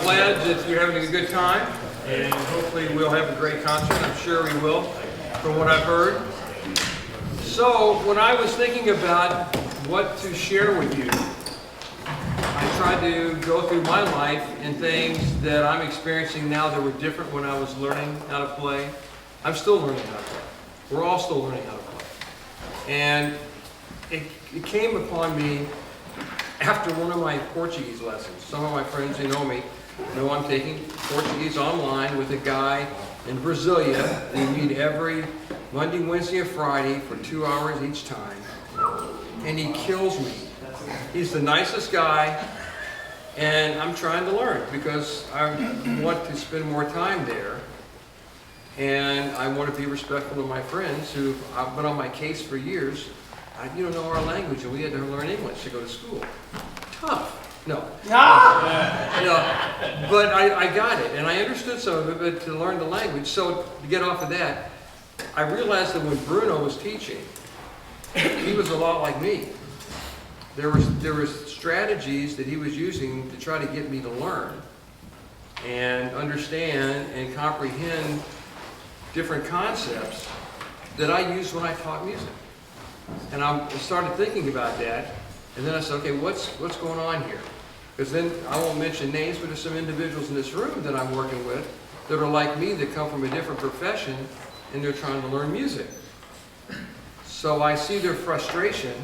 I'm glad that you're having a good time, and hopefully we'll have a great concert. I'm sure we will, from what I've heard. So, when I was thinking about what to share with you, I tried to go through my life and things that I'm experiencing now that were different when I was learning how to play. I'm still learning how to play. We're all still learning how to play. And it came upon me after one of my Portuguese lessons. Some of my friends who know me know I'm taking Portuguese online with a guy in Brasilia. We meet every Monday, Wednesday, and Friday for 2 hours each time. And he kills me. He's the nicest guy, and I'm trying to learn because I want to spend more time there. And I want to be respectful of my friends who have been on my case for years. You don't know our language, and we had to learn English to go to school. Tough. No. No. But I got it, and I understood some of it, but to learn the language. So to get off of that, I realized that when Bruno was teaching, he was a lot like me. There was strategies that he was using to try to get me to learn and understand and comprehend different concepts that I used when I taught music. And I started thinking about that, and then I said, okay, what's going on here? Because then, I won't mention names, but there's some individuals in this room that I'm working with that are like me, that come from a different profession, and they're trying to learn music. So I see their frustration,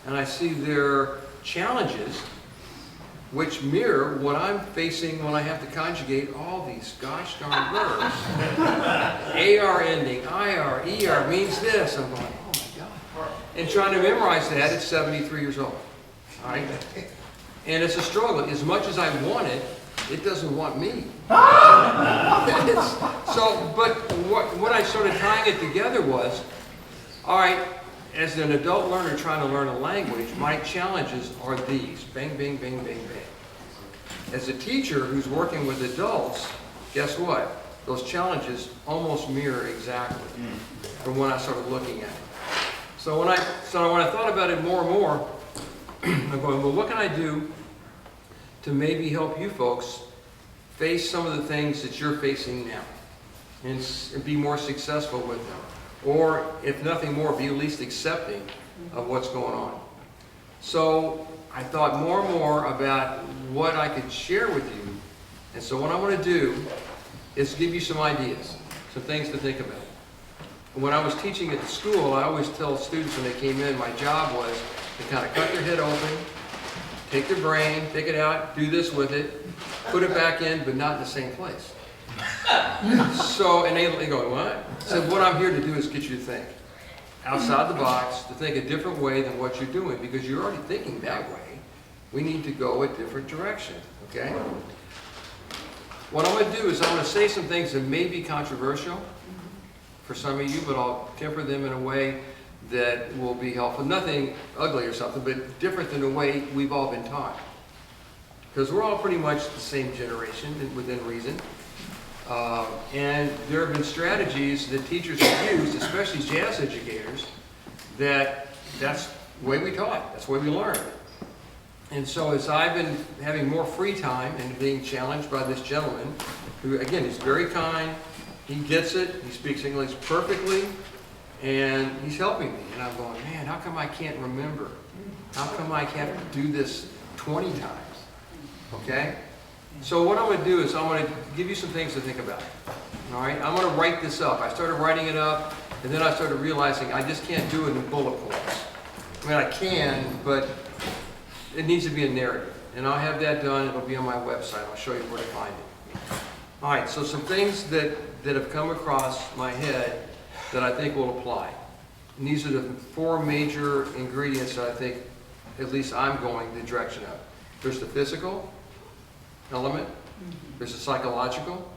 and I see their challenges, which mirror what I'm facing when I have to conjugate all these gosh darn verbs. AR ending, IR, ER means this. I'm going, oh my God. And trying to memorize that at 73 years old. All right? And it's a struggle. As much as I want it, it doesn't want me. But what I started tying it together was, all right, as an adult learner trying to learn a language, my challenges are these. Bang, bang, bang, bang, bang. As a teacher who's working with adults, guess what? Those challenges almost mirror exactly from when I started looking at it. So when I thought about it more and more, I'm going, well, what can I do to maybe help you folks face some of the things that you're facing now and be more successful with them? Or, if nothing more, be at least accepting of what's going on. So I thought more and more about what I could share with you. And so what I want to do is give you some ideas, some things to think about. When I was teaching at the school, I always tell students when they came in, my job was to kind of cut their head open, take their brain, take it out, do this with it, put it back in, but not in the same place. So, and they go, what? So what I'm here to do is get you to think outside the box, to think a different way than what you're doing, because you're already thinking that way. We need to go a different direction, okay? What I'm going to do is I'm going to say some things that may be controversial for some of you, but I'll temper them in a way that will be helpful. Nothing ugly or something, but different than the way we've all been taught. Because we're all pretty much the same generation within reason. And there have been strategies that teachers have used, especially jazz educators, that's the way we taught, that's the way we learned. And so as I've been having more free time and being challenged by this gentleman, who again is very kind, he gets it, he speaks English perfectly, and he's helping me. And I'm going, man, how come I can't remember? How come I have to do this 20 times? Okay? So what I'm going to do is I'm going to give you some things to think about. All right? I'm going to write this up. I started writing it up, and then I started realizing I just can't do it in bullet points. I mean, I can, but it needs to be a narrative. And I'll have that done. It'll be on my website. I'll show you where to find it. All right, so some things that have come across my head that I think will apply. And these are the 4 major ingredients that I think, at least I'm going the direction of. There's the physical element, there's the psychological,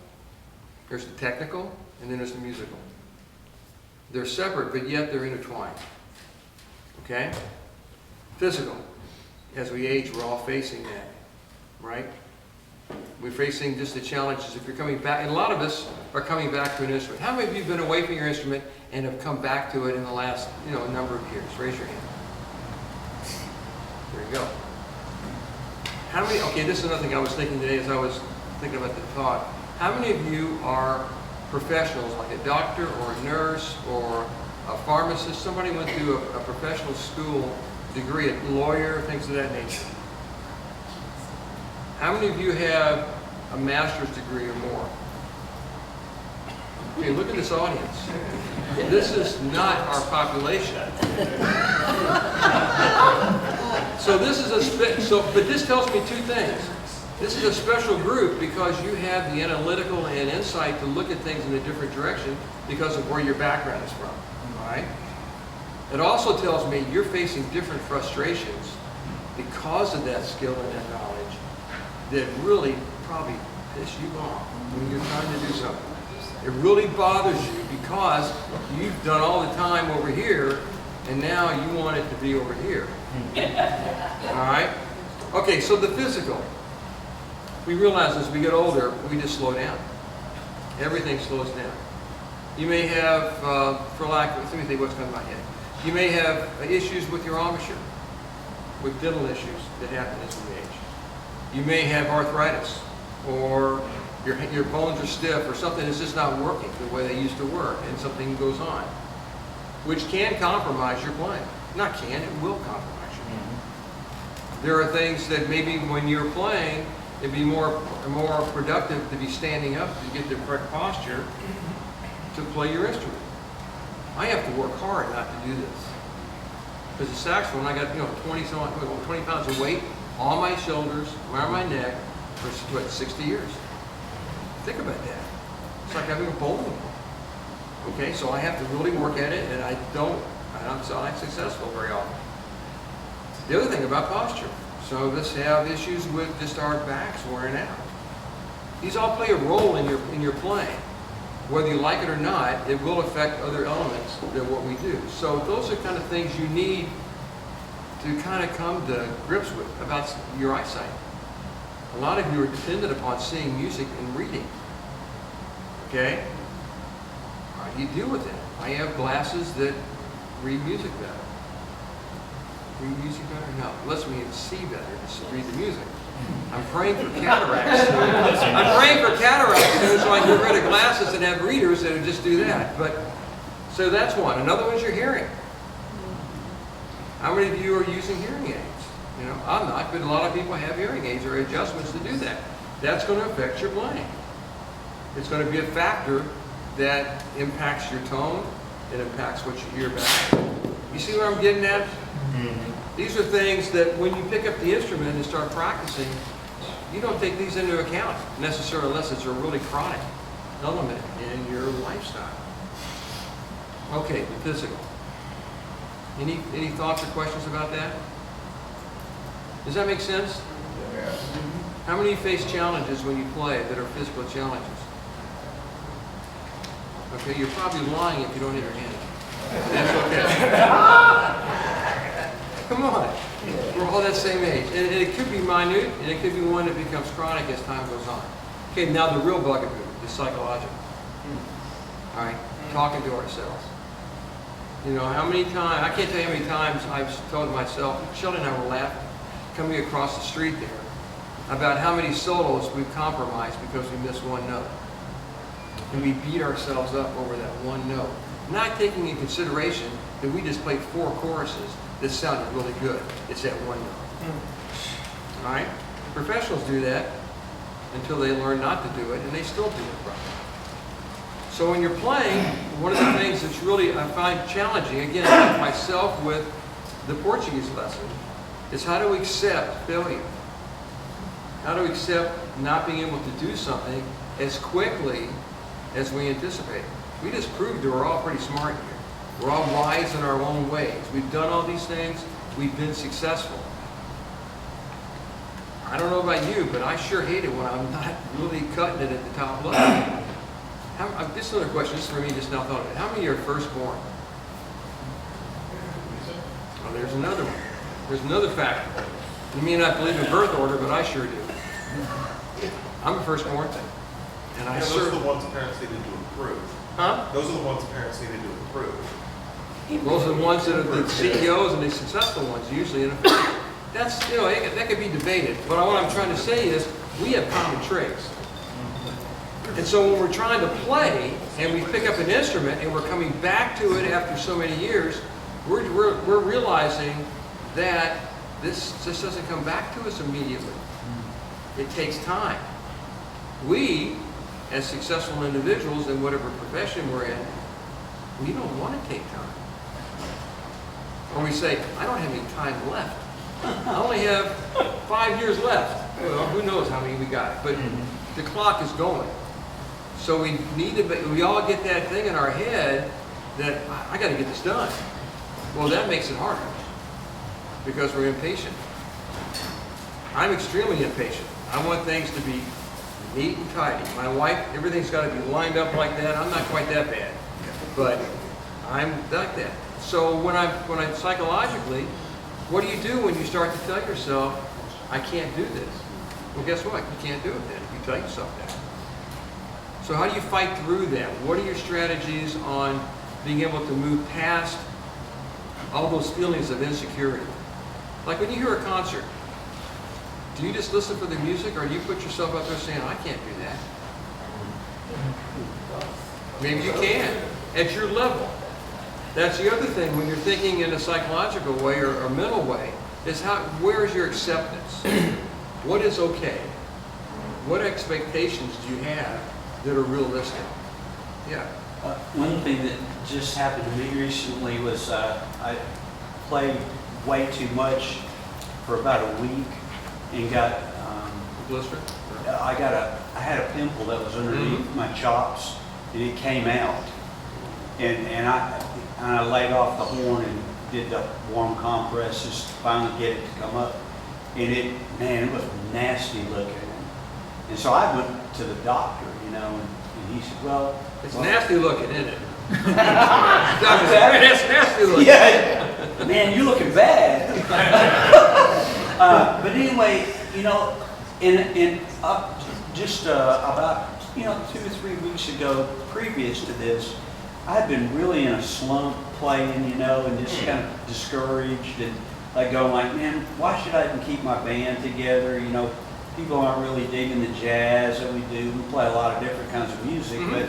there's the technical, and then there's the musical. They're separate, but yet they're intertwined. Okay? Physical. As we age, we're all facing that, right? We're facing just the challenges. If you're coming back, and a lot of us are coming back to an instrument. How many of you have been away from your instrument and have come back to it in the last, number of years? Raise your hand. There you go. How many, okay, this is another thing I was thinking today as I was thinking about the talk. How many of you are professionals, like a doctor or a nurse or a pharmacist? Somebody went through a professional school degree, a lawyer, things of that nature. How many of you have a master's degree or more? Okay, look at this audience. This is not our population. So this is but this tells me two things. This is a special group because you have the analytical and insight to look at things in a different direction because of where your background is from. All right? It also tells me you're facing different frustrations because of that skill and that knowledge that really probably piss you off when you're trying to do something. It really bothers you because you've done all the time over here and now you want it to be over here. All right? Okay, so the physical. We realize as we get older, we just slow down. Everything slows down. You may have, let me think what's coming to my head. You may have issues with your embouchure, with dental issues that happen as we age. You may have arthritis, or your bones are stiff, or something is just not working the way they used to work, and something goes on, which can compromise your playing. Not can, it will compromise your playing. There are things that maybe when you're playing, it'd be more productive to be standing up to get the correct posture to play your instrument. I have to work hard not to do this. Because the saxophone, I got 20 pounds of weight on my shoulders, around my neck, for 60 years. Think about that. It's like having a bowling ball. Okay, so I have to really work at it, and I'm not successful very often. The other thing about posture. Some of us have issues with just our backs wearing out. These all play a role in your playing. Whether you like it or not, it will affect other elements than what we do. So those are kind of things you need to kind of come to grips with about your eyesight. A lot of you are dependent upon seeing music and reading. Okay? How do you deal with it? I have glasses that read music better. Read music better? No, it lets me see better to read the music. I'm praying for cataracts. I'm praying for cataracts so I can get rid of glasses and have readers that would just do that. But so that's one. Another one's your hearing. How many of you are using hearing aids? You know, I'm not, but a lot of people have hearing aids or adjustments to do that. That's going to affect your playing. It's going to be a factor that impacts your tone. It impacts what you hear back. You see where I'm getting at? These are things that when you pick up the instrument and start practicing, you don't take these into account necessarily unless it's a really chronic element in your lifestyle. Okay, the physical. Any thoughts or questions about that? Does that make sense? Yeah. How many face challenges when you play that are physical challenges? Okay, you're probably lying if you don't have your hand. That's okay. Come on. We're all that same age. And it could be minute, and it could be one that becomes chronic as time goes on. Okay, now the real bugaboo is psychological. All right, talking to ourselves. You know, how many times, I can't tell you how many times I've told myself, Sheldon and I were laughing, coming across the street there, about how many solos we've compromised because we missed one note. And we beat ourselves up over that one note. Not taking in consideration that we just played 4 choruses that sounded really good. It's that one note. All right? Professionals do that until they learn not to do it, and they still do it properly. So when you're playing, one of the things that's really, I find challenging, again, like myself with the Portuguese lesson, is how to accept failure. How to accept not being able to do something as quickly as we anticipate. We just proved that we're all pretty smart here. We're all wise in our own ways. We've done all these things. We've been successful. I don't know about you, but I sure hate it when I'm not really cutting it at the top level. This is another question. This is for me, just now thought of it. How many are firstborn? Well, there's another one. There's another factor. You may not believe in birth order, but I sure do. I'm a firstborn. And I those are the ones parents need to improve. Huh? Those are the ones parents need to improve. Those are the ones that are the CEOs and the successful ones, usually in a family. That's, that could be debated. But what I'm trying to say is, we have common traits. And so when we're trying to play, and we pick up an instrument, and we're coming back to it after so many years, we're realizing that this just doesn't come back to us immediately. It takes time. We, as successful individuals in whatever profession we're in, we don't want to take time. Or we say, I don't have any time left. I only have 5 years left. Well, who knows how many we got, but the clock is going. So we need to, we all get that thing in our head that I got to get this done. Well, that makes it harder because we're impatient. I'm extremely impatient. I want things to be neat and tidy. My wife, everything's got to be lined up like that. I'm not quite that bad, but I'm like that. So when I'm psychologically, what do you do when you start to tell yourself, I can't do this? Well, guess what? You can't do it then if you tell yourself that. So how do you fight through that? What are your strategies on being able to move past all those feelings of insecurity? Like when you hear a concert, do you just listen for the music, or do you put yourself up there saying, I can't do that? Maybe you can, at your level. That's the other thing when you're thinking in a psychological way or a mental way, is where is your acceptance? What is okay? What expectations do you have that are realistic? Yeah. One thing that just happened to me recently was I played way too much for about a week and got blister. I had a pimple that was underneath my chops, and it came out, and I laid off the horn and did the warm compresses to finally get it to come up, and it was nasty looking, and so I went to the doctor, and he said, well, it's nasty looking, isn't it? It's nasty looking. Yeah, man, you're looking bad. But anyway, just about 2 or 3 weeks ago, previous to this, I had been really in a slump playing, and just kind of discouraged and going man, why should I even keep my band together? People aren't really digging the jazz that we do. We play a lot of different kinds of music, but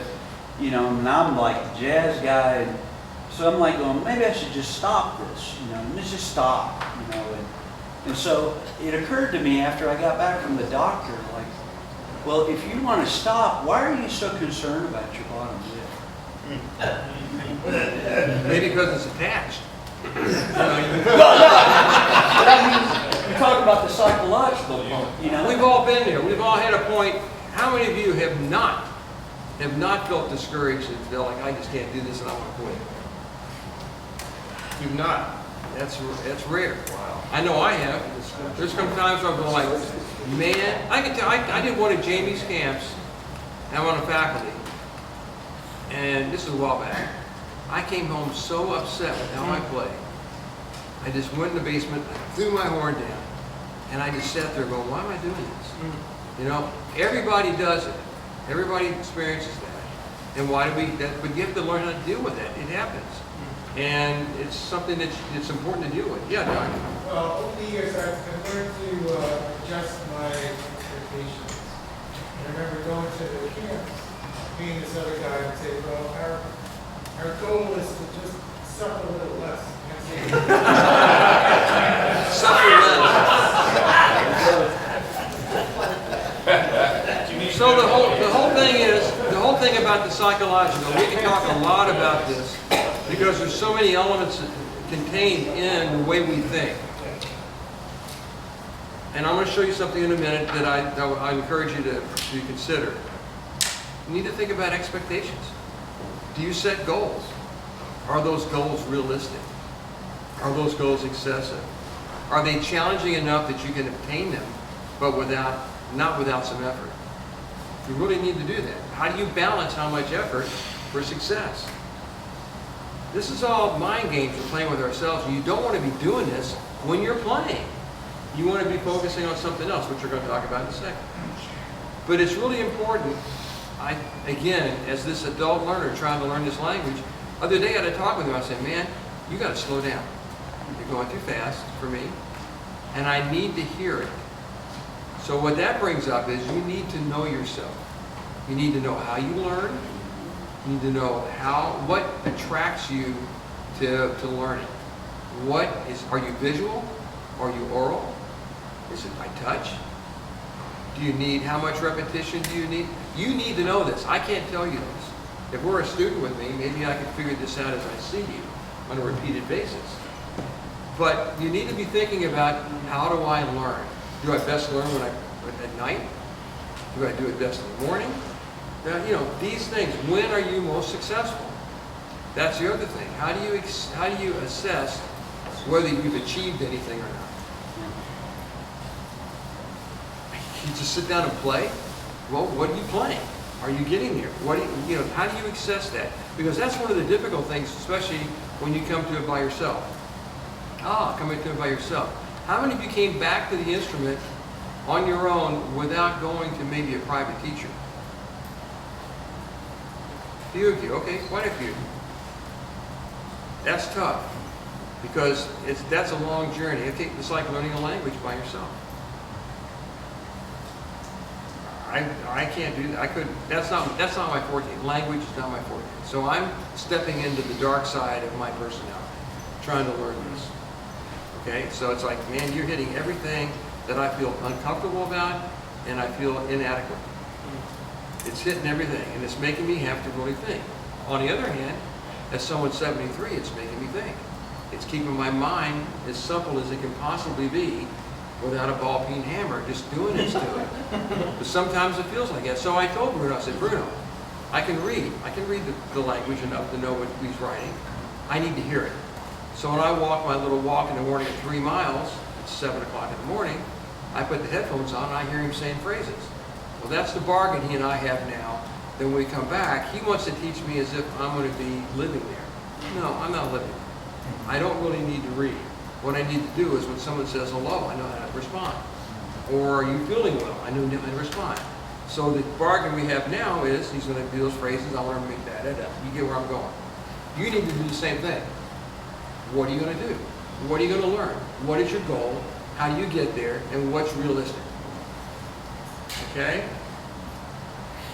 and I'm like the jazz guy, and so I'm like going, maybe I should just stop this, let's just stop, and so it occurred to me after I got back from the doctor, like, well, if you want to stop, why are you so concerned about your bottom lip? Maybe because it's attached. But I mean, you talk about the psychological part, We've all been there. We've all had a point. How many of you have not felt discouraged and felt like I just can't do this and I want to quit? You've not. That's rare. Wow. I know I have. There's some times where I'm going like, man, I can tell. I did one of Jamie's camps. And I'm on the faculty, and this is a while back. I came home so upset with how I played. I just went in the basement, I threw my horn down, and I just sat there going, why am I doing this? Everybody does it. Everybody experiences that. And why do we, but you have to learn how to deal with that. It happens. And it's something that's important to deal with. Yeah, Doc? Well, over the years, I've learned to adjust my expectations. I remember going to the camps, being this other guy, and say, well, our goal is to just suffer a little less. Suffer less. So the whole thing about the psychological, we can talk a lot about this because there's so many elements contained in the way we think. And I'm going to show you something in a minute that I encourage you to consider. You need to think about expectations. Do you set goals? Are those goals realistic? Are those goals excessive? Are they challenging enough that you can obtain them, but not without some effort? You really need to do that. How do you balance how much effort for success? This is all mind games we're playing with ourselves, and you don't want to be doing this when you're playing. You want to be focusing on something else, which we're going to talk about in a second. But it's really important, again, as this adult learner trying to learn this language, the other day I had a talk with him. I said, man, you got to slow down. You're going too fast for me. and I need to hear it. So what that brings up is you need to know yourself. You need to know how you learn. You need to know what attracts you to learning. Are you visual? Are you oral? Is it by touch? How much repetition do you need? You need to know this. I can't tell you this. If we're a student with me, maybe I can figure this out as I see you on a repeated basis. But you need to be thinking about, how do I learn? Do I best learn at night? Do I do it best in the morning? Now, these things. When are you most successful? That's the other thing. How do you assess whether you've achieved anything or not? You just sit down and play? Well, what are you playing? Are you getting there? How do you assess that? Because that's one of the difficult things, especially when you come to it by yourself. Coming to it by yourself. How many of you came back to the instrument on your own without going to maybe a private teacher? A few of you, okay, quite a few. That's tough, because that's a long journey. Okay, it's like learning a language by yourself. I can't do that. I couldn't. That's not my forte. Language is not my forte. So I'm stepping into the dark side of my personality, trying to learn this. Okay, so it's like, man, you're hitting everything that I feel uncomfortable about and I feel inadequate. It's hitting everything, and it's making me have to really think. On the other hand, as someone 73, it's making me think. It's keeping my mind as simple as it can possibly be without a ball-peen hammer, just doing it to it. But sometimes it feels like that. So I told Bruno, I said, Bruno, I can read the language enough to know what he's writing. I need to hear it. So when I walk my little walk in the morning at 3 miles, it's 7 o'clock in the morning, I put the headphones on and I hear him saying phrases. Well, that's the bargain he and I have now. Then when we come back, he wants to teach me as if I'm going to be living there. No, I'm not living there. I don't really need to read. What I need to do is when someone says hello, I know how to respond. Or are you feeling well? I know how to respond. So the bargain we have now is he's going to do those phrases. I want to make that. You get where I'm going. You need to do the same thing. What are you going to do? What are you going to learn? What is your goal? How do you get there? And what's realistic? Okay?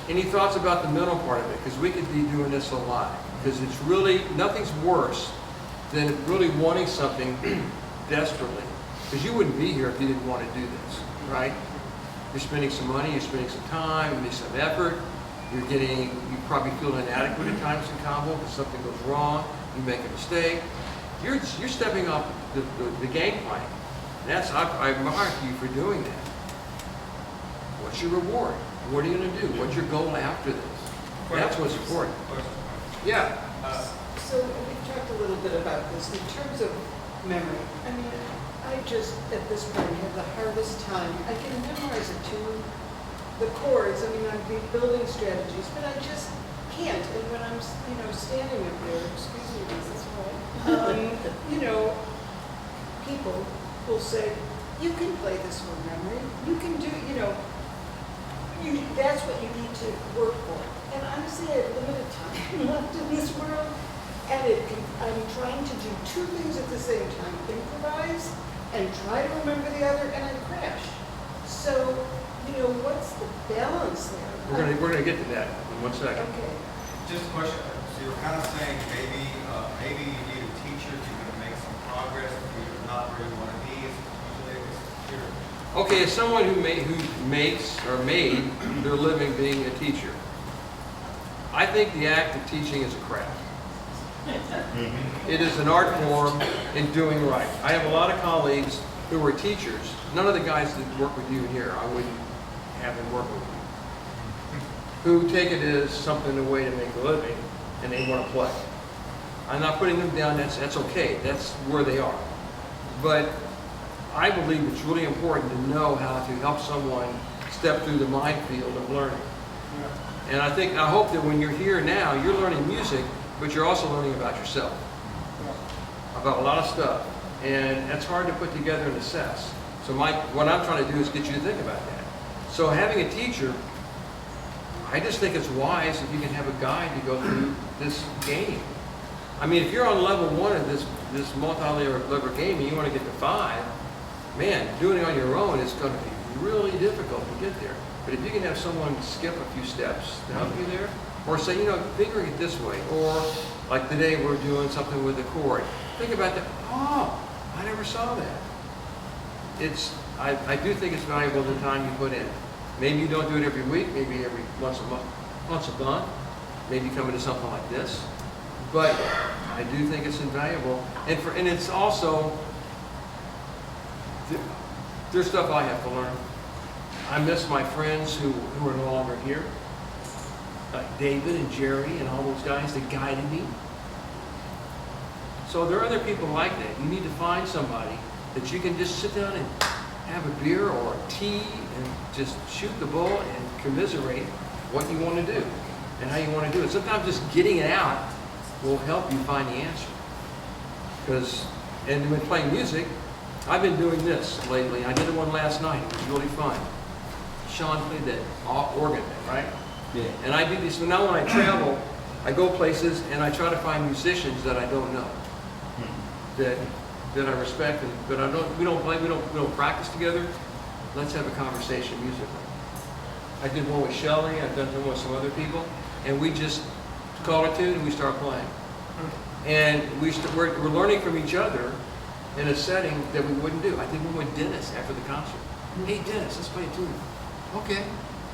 Any thoughts about the mental part of it? Because we could be doing this a lot. Because it's really, nothing's worse than really wanting something desperately. Because you wouldn't be here if you didn't want to do this, right? You're spending some money, you're spending some time, you make some effort. You probably feel inadequate at times in combo because something goes wrong, you make a mistake. You're stepping off the gangplank. I admire you for doing that. What's your reward? What are you going to do? What's your goal after this? That's what's important. Yeah. So we talked a little bit about this in terms of memory. I mean, I just, at this point, have the hardest time. I can memorize a tune, the chords. I mean, I'd be building strategies, but I just can't. And when I'm, standing up there, excuse me, this is right, people will say, you can play this from memory. You can do, that's what you need to work for. And honestly, I have limited time left in this world. And I'm trying to do 2 things at the same time, improvise and try to remember the other, and I crash. So, what's the balance there? We're gonna get to that in 1 second. Okay. Just a question. So you're kind of saying maybe you need a teacher if you're going to make some progress, if you're not where you want to be. Okay, as someone who makes or made their living being a teacher, I think the act of teaching is a craft. It is an art form in doing right. I have a lot of colleagues who are teachers. None of the guys that work with you here, I wouldn't have them work with you, who take it as something, a way to make a living, and they want to play. I'm not putting them down. That's okay. That's where they are. But I believe it's really important to know how to help someone step through the minefield of learning. And I hope that when you're here now, you're learning music, but you're also learning about yourself, about a lot of stuff. And that's hard to put together and assess. So what I'm trying to do is get you to think about that. So having a teacher, I just think it's wise if you can have a guide to go through this game. I mean, if you're on level 1 of this multi-level game and you want to get to 5, man, doing it on your own is going to be really difficult to get there. But if you can have someone skip a few steps to help you there, or say, you know, fingering it this way, or like today we're doing something with the chord. Think about that. Oh, I never saw that. I do think it's valuable the time you put in. Maybe you don't do it every week, maybe every once a month, maybe come into something like this. But I do think it's invaluable. And it's also, there's stuff I have to learn. I miss my friends who are no longer here. Like David and Jerry and all those guys that guided me. So there are other people like that. You need to find somebody that you can just sit down and have a beer or a tea and just shoot the bull and commiserate what you want to do and how you want to do it. Sometimes just getting it out will help you find the answer. And when playing music, I've been doing this lately. I did the one last night. It was really fun. Sean played that organ, right? Yeah. And I do this, so now when I travel, I go places and I try to find musicians that I don't know, that I respect, but we don't practice together. Let's have a conversation musically. I did one with Shelley, I've done one with some other people, and we just call a tune and we start playing. And we're learning from each other in a setting that we wouldn't do. I did one with Dennis after the concert. Hey Dennis, let's play a tune. Okay.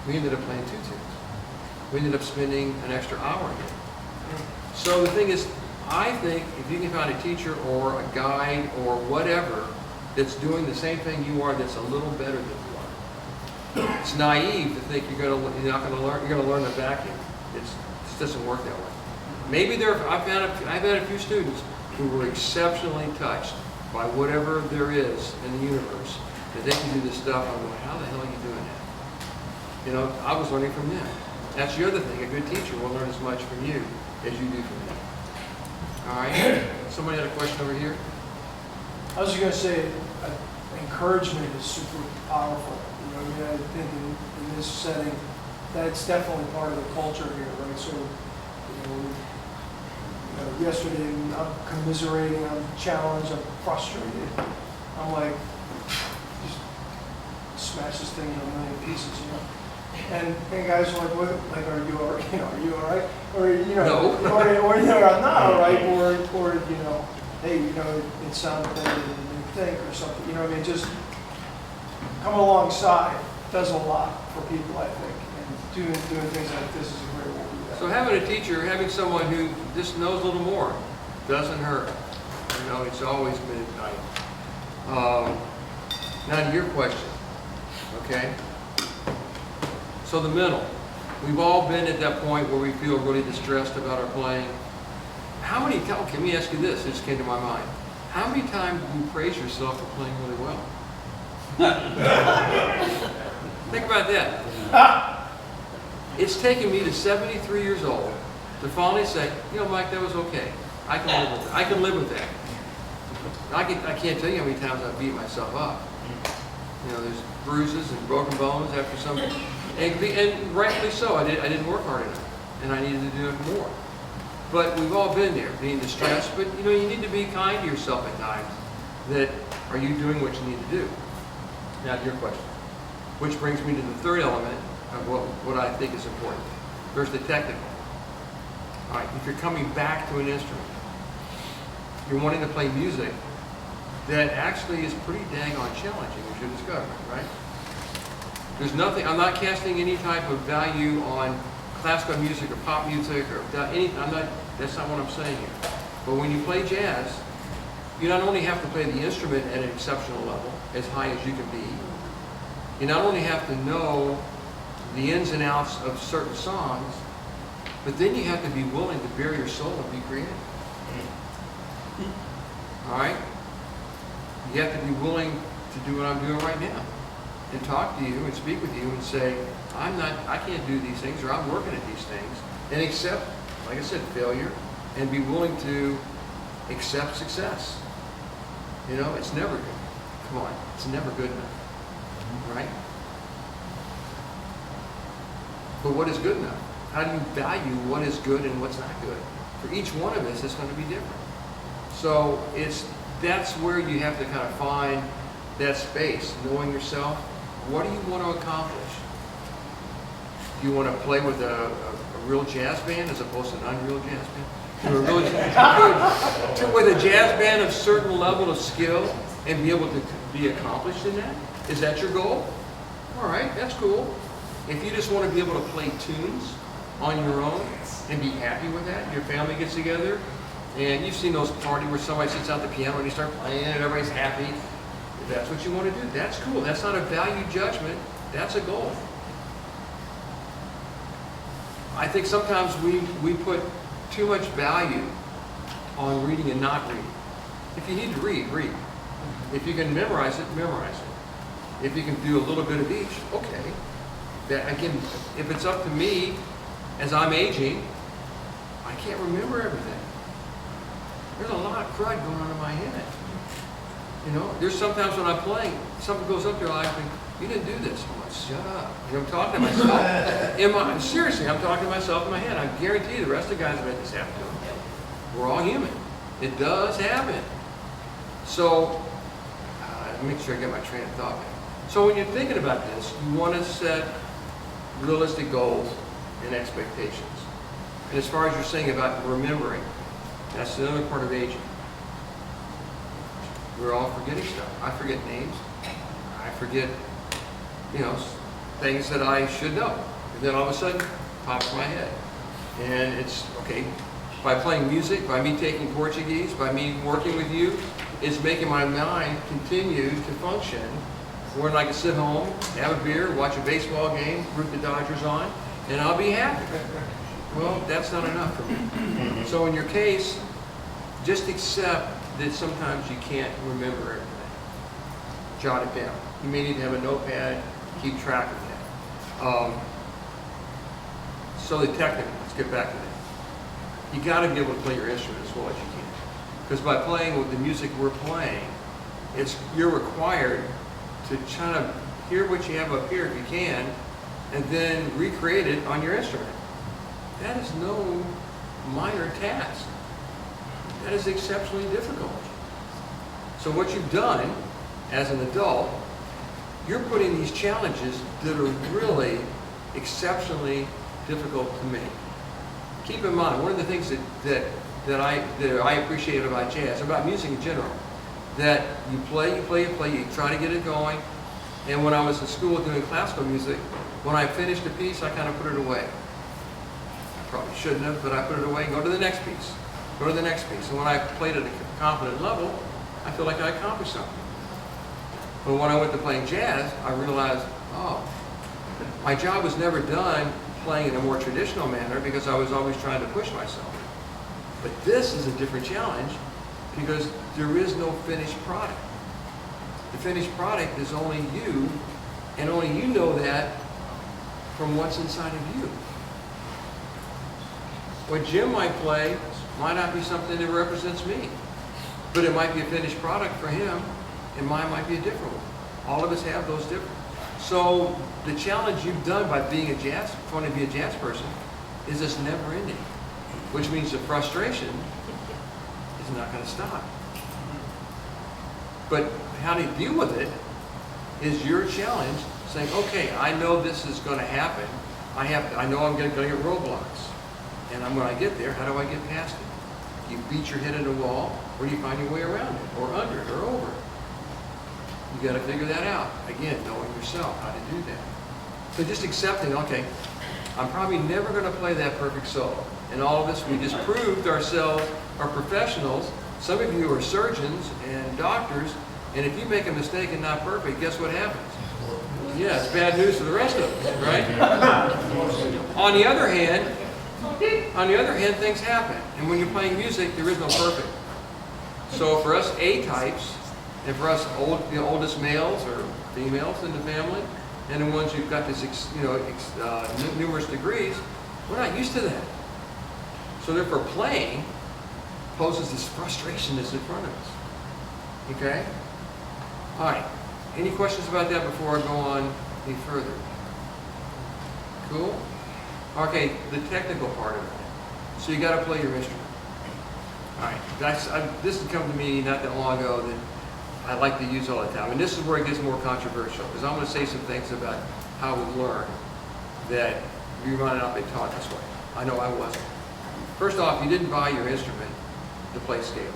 We ended up playing 2 tunes. We ended up spending an extra hour here. So the thing is, I think if you can find a teacher or a guide or whatever that's doing the same thing you are, that's a little better than you are. It's naive to think you're not going to learn. You're going to learn the vacuum. It doesn't work that way. Maybe I've had a few students who were exceptionally touched by whatever there is in the universe that they can do this stuff. I'm going, how the hell are you doing that? You know, I was learning from them. That's the other thing. A good teacher will learn as much from you as you do from them. All right. Somebody had a question over here? I was going to say, encouragement is super powerful. You know, I mean, I think in this setting, that's definitely part of the culture here, right? So, yesterday I'm commiserating, I'm challenged, I'm frustrated. I'm like, just smash this thing in a million pieces, you know. And guys are like, what? Like, are you all right? Are you all right? Or No. or I'm not all right. Or hey, it sounded better than you think, or something. You know what I mean? Just come alongside does a lot for people, I think. And doing things like this is a great way to do that. So having a teacher, having someone who just knows a little more, doesn't hurt. You know, it's always been nice. Now to your question, okay? So the mental. We've all been at that point where we feel really distressed about our playing. How many times, okay, let me ask you this, this came to my mind. How many times do you praise yourself for playing really well? Think about that. It's taken me to 73 years old to finally say, you know, Mike, that was okay. I can live with that. I can live with that. I can't tell you how many times I've beat myself up. You know, there's bruises and broken bones after some, and rightfully so. I didn't work hard enough, and I needed to do it more. But we've all been there, being distressed. But you need to be kind to yourself at times. That are you doing what you need to do? Now, to your question, which brings me to the third element of what I think is important. There's the technical. All right, if you're coming back to an instrument, you're wanting to play music that actually is pretty dang on challenging, as you're discovering, right? There's nothing, I'm not casting any type of value on classical music or pop music or anything. That's not what I'm saying here. But when you play jazz, you not only have to play the instrument at an exceptional level, as high as you can be, you not only have to know the ins and outs of certain songs, but then you have to be willing to bare your soul and be creative. All right? You have to be willing to do what I'm doing right now and talk to you and speak with you and say, I can't do these things, or I'm working at these things, and accept, like I said, failure, and be willing to accept success. You know, it's never good. Come on, it's never good enough, right? But what is good enough? How do you value what is good and what's not good? For each one of us, it's going to be different. So that's where you have to kind of find that space, knowing yourself. What do you want to accomplish? Do you want to play with a real jazz band as opposed to an unreal jazz band? With a jazz band of certain level of skill and be able to be accomplished in that? Is that your goal? All right, that's cool. If you just want to be able to play tunes on your own and be happy with that, your family gets together, and you've seen those parties where somebody sits out the piano and you start playing and everybody's happy. If that's what you want to do, that's cool. That's not a value judgment. That's a goal. I think sometimes we put too much value on reading and not reading. If you need to read, read. If you can memorize it, memorize it. If you can do a little bit of each, okay. That again, if it's up to me, as I'm aging, I can't remember everything. There's a lot of crud going on in my head. You know, there's sometimes when I'm playing, something goes up there, I think, you didn't do this. I'm like, shut up. You know, I'm talking to myself. Seriously, I'm talking to myself in my head. I guarantee you the rest of the guys have had this happen to them. We're all human. It does happen. So, make sure I get my train of thought back. So when you're thinking about this, you want to set realistic goals and expectations. And as far as you're saying about remembering, that's another part of aging. We're all forgetting stuff. I forget names. I forget, you know, things that I should know. And then all of a sudden, pops in my head. And it's, okay, by playing music, by me taking Portuguese, by me working with you, it's making my mind continue to function where I can sit home, have a beer, watch a baseball game, root the Dodgers on, and I'll be happy. Well, that's not enough for me. So in your case, just accept that sometimes you can't remember everything. Jot it down. You may need to have a notepad, keep track of that. So the technical, let's get back to that. You got to be able to play your instrument as well as you can. Because by playing with the music we're playing, you're required to try to hear what you have up here if you can, and then recreate it on your instrument. That is no minor task. That is exceptionally difficult. So what you've done as an adult, you're putting these challenges that are really exceptionally difficult to make. Keep in mind, one of the things that I appreciate about jazz, about music in general, that you play, you try to get it going, and when I was in school doing classical music, when I finished a piece, I kind of put it away. I probably shouldn't have, but I put it away and go to the next piece. Go to the next piece. And when I played at a competent level, I feel like I accomplished something. But when I went to playing jazz, I realized, oh, my job was never done playing in a more traditional manner because I was always trying to push myself. But this is a different challenge because there is no finished product. The finished product is only you, and only you know that from what's inside of you. What Jim might play might not be something that represents me, but it might be a finished product for him, and mine might be a different one. All of us have those different. So the challenge you've done by being trying to be a jazz person, is this never ending, which means the frustration is not going to stop. But how to deal with it is your challenge, saying, okay, I know this is going to happen. I know I'm going to get roadblocks. And when I get there, how do I get past it? Do you beat your head in a wall, or do you find your way around it, or under it, or over it? You got to figure that out. Again, knowing yourself how to do that. So just accepting, okay, I'm probably never going to play that perfect solo. And all of us, we just proved ourselves are professionals. Some of you are surgeons and doctors, and if you make a mistake and not perfect, guess what happens? Yeah, it's bad news for the rest of us, right? On the other hand, things happen. And when you're playing music, there is no perfect. So for us A-types, and for us the oldest males or females in the family, and the ones who've got this, numerous degrees, we're not used to that. So therefore, playing poses this frustration that's in front of us. Okay? All right. Any questions about that before I go on any further? Cool? Okay, the technical part of it. So you got to play your instrument. All right. This has come to me not that long ago that I like to use all the time. And this is where it gets more controversial, because I'm going to say some things about how we learn that you might not be taught this way. I know I wasn't. First off, you didn't buy your instrument to play scales.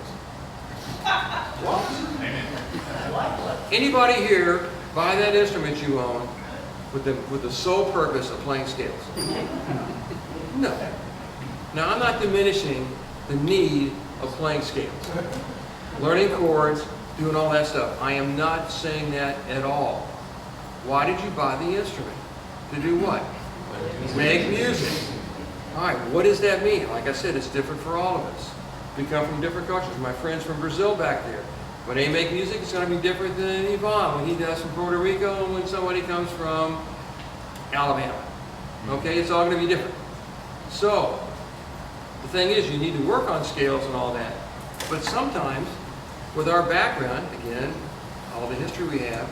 Anybody here buy that instrument you own with the sole purpose of playing scales? No. Now, I'm not diminishing the need of playing scales. Learning chords, doing all that stuff. I am not saying that at all. Why did you buy the instrument? To do what? Make music. All right, what does that mean? Like I said, it's different for all of us. We come from different cultures. My friends from Brazil back there, when they make music, it's going to be different than Yvonne when he does from Puerto Rico and when somebody comes from Alabama. Okay, it's all going to be different. So, the thing is, you need to work on scales and all that. But sometimes, with our background, again, all the history we have,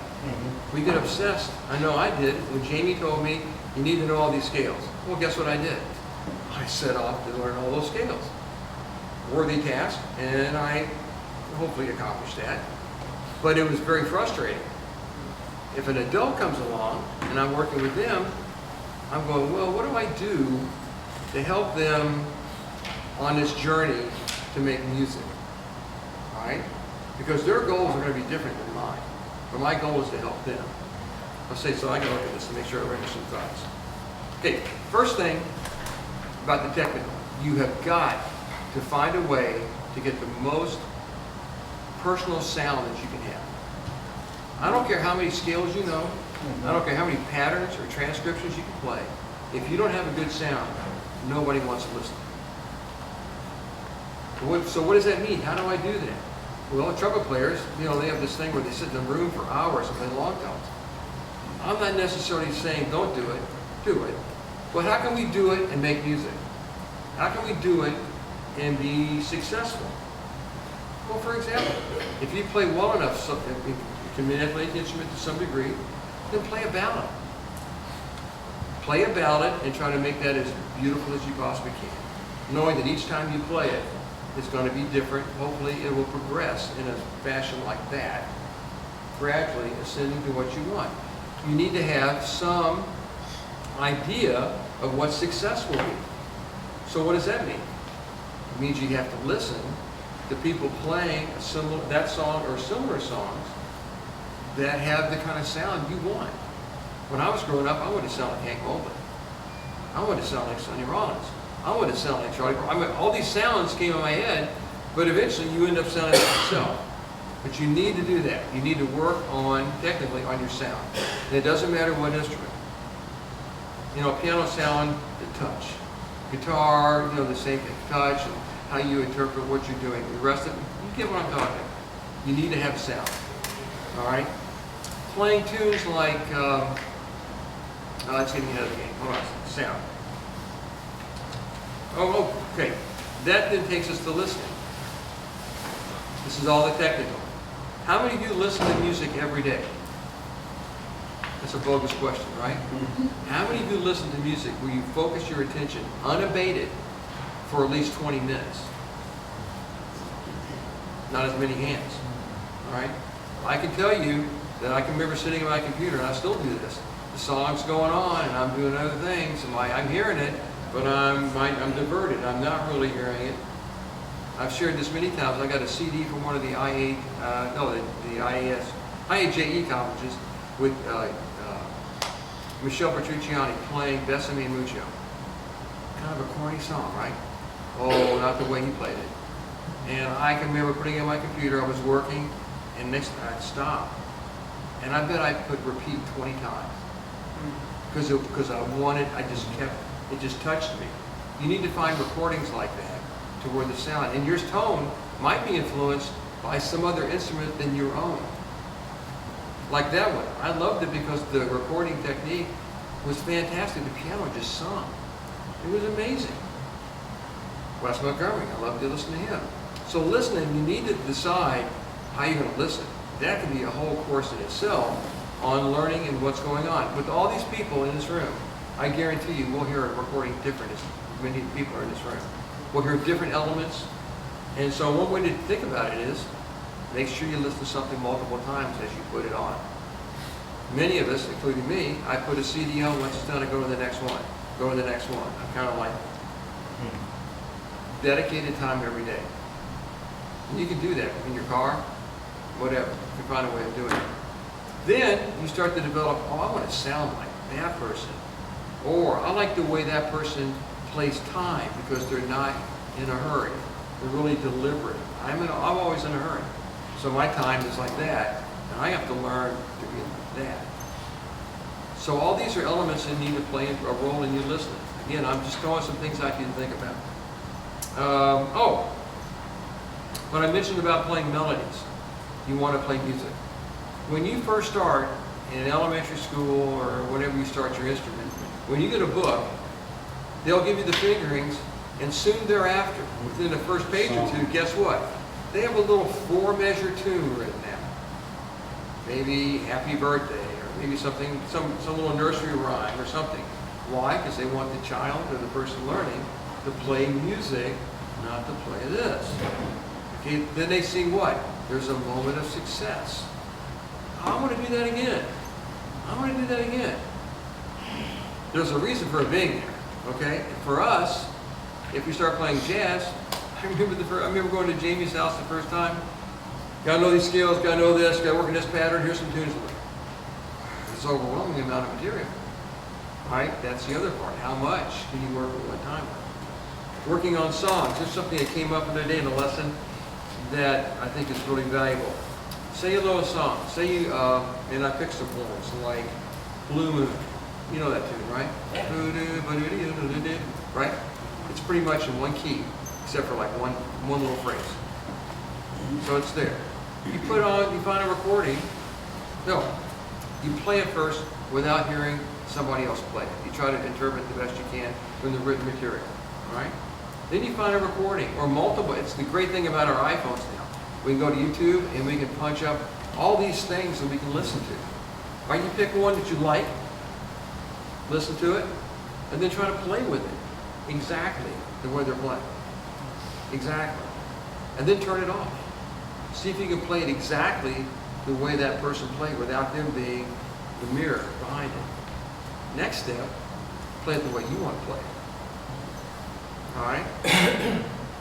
we get obsessed. I know I did. When Jamie told me, you need to know all these scales. Well, guess what I did? I set off to learn all those scales. Worthy task, and I hopefully accomplished that. But it was very frustrating. If an adult comes along, and I'm working with them, I'm going, well, what do I do to help them on this journey to make music? All right? Because their goals are going to be different than mine. But my goal is to help them. I'll say, so I can look at this to make sure I remember some thoughts. Okay, first thing about the technical. You have got to find a way to get the most personal sound that you can have. I don't care how many scales you know. I don't care how many patterns or transcriptions you can play. If you don't have a good sound, nobody wants to listen. So what does that mean? How do I do that? Well, trumpet players, they have this thing where they sit in a room for hours and play long tones. I'm not necessarily saying don't do it. Do it. But how can we do it and make music? How can we do it and be successful? Well, for example, if you play well enough, you can manipulate the instrument to some degree, then play a ballad. Play a ballad and try to make that as beautiful as you possibly can, knowing that each time you play it, it's going to be different. Hopefully it will progress in a fashion like that, gradually ascending to what you want. You need to have some idea of what success will be. So what does that mean? It means you have to listen to people playing that song or similar songs that have the kind of sound you want. When I was growing up, I wanted to sound like Hank Mobley. I wanted to sound like Sonny Rollins. I wanted to sound like Charlie Brown. I mean, all these sounds came in my head, but eventually you end up sounding like yourself. But you need to do that. You need to work technically on your sound. And it doesn't matter what instrument. Piano sound, the touch. Guitar, the same thing, touch, and how you interpret what you're doing. The rest of it, you get what I'm talking. You need to have sound. All right? Playing tunes like, let's get ahead of the game. Hold on, sound. Oh, okay. That then takes us to listening. This is all the technical. How many of you listen to music every day? That's a bogus question, right? How many of you listen to music where you focus your attention unabated for at least 20 minutes? Not as many hands, all right? I can tell you that I can remember sitting at my computer, and I still do this. The song's going on, and I'm doing other things, and I'm hearing it, but I'm diverted. I'm not really hearing it. I've shared this many times. I got a CD from one of the IAJE colleges with Michelle Petrucciani playing Besame Mucho. Kind of a corny song, right? Oh, not the way he played it. And I can remember putting it on my computer. I was working, and next time I'd stop. And I bet I could repeat 20 times. Because I wanted, it just touched me. You need to find recordings like that to where the sound, and your tone might be influenced by some other instrument than your own. Like that one. I loved it because the recording technique was fantastic. The piano just sung. It was amazing. Wes Montgomery, I love to listen to him. So listening, you need to decide how you're going to listen. That can be a whole course in itself on learning and what's going on. With all these people in this room, I guarantee you we'll hear a recording different as many people are in this room. We'll hear different elements. And so one way to think about it is, Make sure you listen to something multiple times as you put it on. Many of us, including me, I put a CD on, once it's done, I go to the next one. Go to the next one. I'm kind of like dedicated time every day. And you can do that in your car, whatever. You can find a way of doing it. Then you start to develop, oh, I want to sound like that person. Or I like the way that person plays time because they're not in a hurry. They're really deliberate. I'm always in a hurry. So my time is like that, and I have to learn to be like that. So all these are elements that need to play a role in you listening. Again, I'm just throwing some things out for you to think about. When I mentioned about playing melodies, you want to play music. When you first start in elementary school or whenever you start your instrument, when you get a book, they'll give you the fingerings, and soon thereafter, within the first page or two, guess what? They have a little 4-measure tune written down. Maybe Happy Birthday, or maybe something, some little nursery rhyme or something. Why? Because they want the child or the person learning to play music, not to play this. Okay, then they sing what? There's a moment of success. I want to do that again. I want to do that again. There's a reason for it being there, okay? For us, if we start playing jazz, I remember going to Jamie's house the first time. Gotta know these scales, gotta know this, gotta work in this pattern, here's some tunes. It's an overwhelming amount of material, right? That's the other part. How much can you work at one time? Working on songs. There's something that came up the other day in a lesson that I think is really valuable. Say you know a song. Say you, and I picked some ones like Blue Moon. You know that tune, right? Right? It's pretty much in one key, except for like one little phrase. So it's there. You put on, you find a recording. No, you play it first without hearing somebody else play it. You try to interpret the best you can from the written material, all right? Then you find a recording or multiple. It's the great thing about our iPhones now. We can go to YouTube and we can punch up all these things that we can listen to. All right, you pick one that you like, listen to it, and then try to play with it exactly the way they're playing. Exactly. And then turn it off. See if you can play it exactly the way that person played without them being the mirror behind it. Next step, play it the way you want to play it. All right?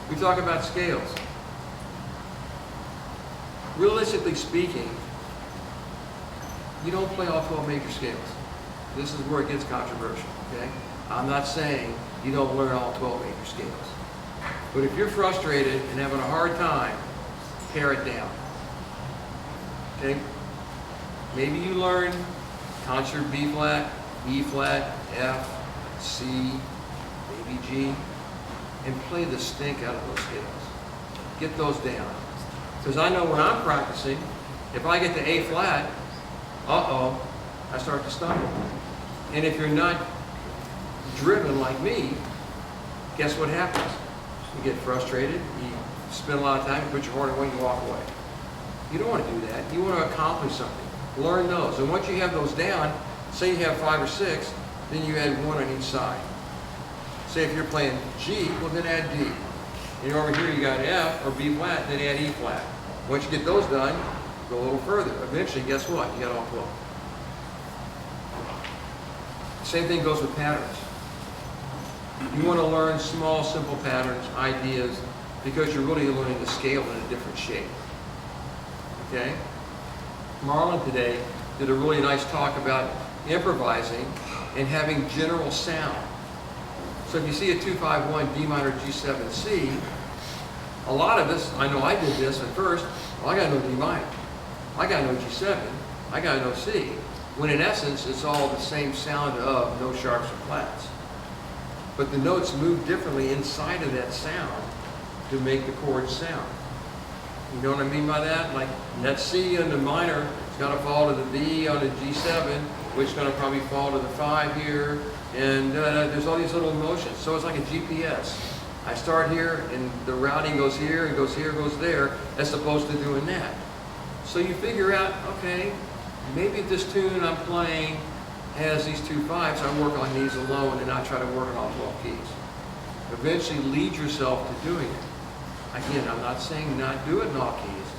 We talk about scales. Realistically speaking, you don't play all 12 major scales. This is where it gets controversial, okay? I'm not saying you don't learn all 12 major scales. But if you're frustrated and having a hard time, pare it down. Okay? Maybe you learn concert B flat, E flat, F, C, maybe G, and play the stink out of those scales. Get those down. Because I know when I'm practicing, if I get to A flat, I start to stumble. And if you're not driven like me, guess what happens? You get frustrated, you spend a lot of time, you put your horn away, and you walk away. You don't want to do that. You want to accomplish something. Learn those. And once you have those down, say you have 5 or 6, then you add 1 on each side. Say if you're playing G, well then add D. And over here you got F or B flat, then add E flat. Once you get those done, go a little further. Eventually, guess what? You got all 12. Same thing goes with patterns. You want to learn small, simple patterns, ideas, because you're really learning the scale in a different shape. Okay? Marlon today did a really nice talk about improvising and having general sound. So if you see a 2-5-1 D minor G7 C, a lot of us, I know I did this at first, well, I got to know D minor, I got to know G7, I got to know C, when in essence it's all the same sound of no sharps or flats. But the notes move differently inside of that sound to make the chords sound. You know what I mean by that? Like that C on the minor, it's got to fall to the B on the G7, which is going to probably fall to the 5 here, and there's all these little motions. So it's like a GPS. I start here, and the routing goes here, and goes here, goes there, as opposed to doing that. So you figure out, okay, maybe this tune I'm playing has these 2 5s, I work on these alone and not try to work on all 12 keys. Eventually lead yourself to doing it. Again, I'm not saying not do it in all keys.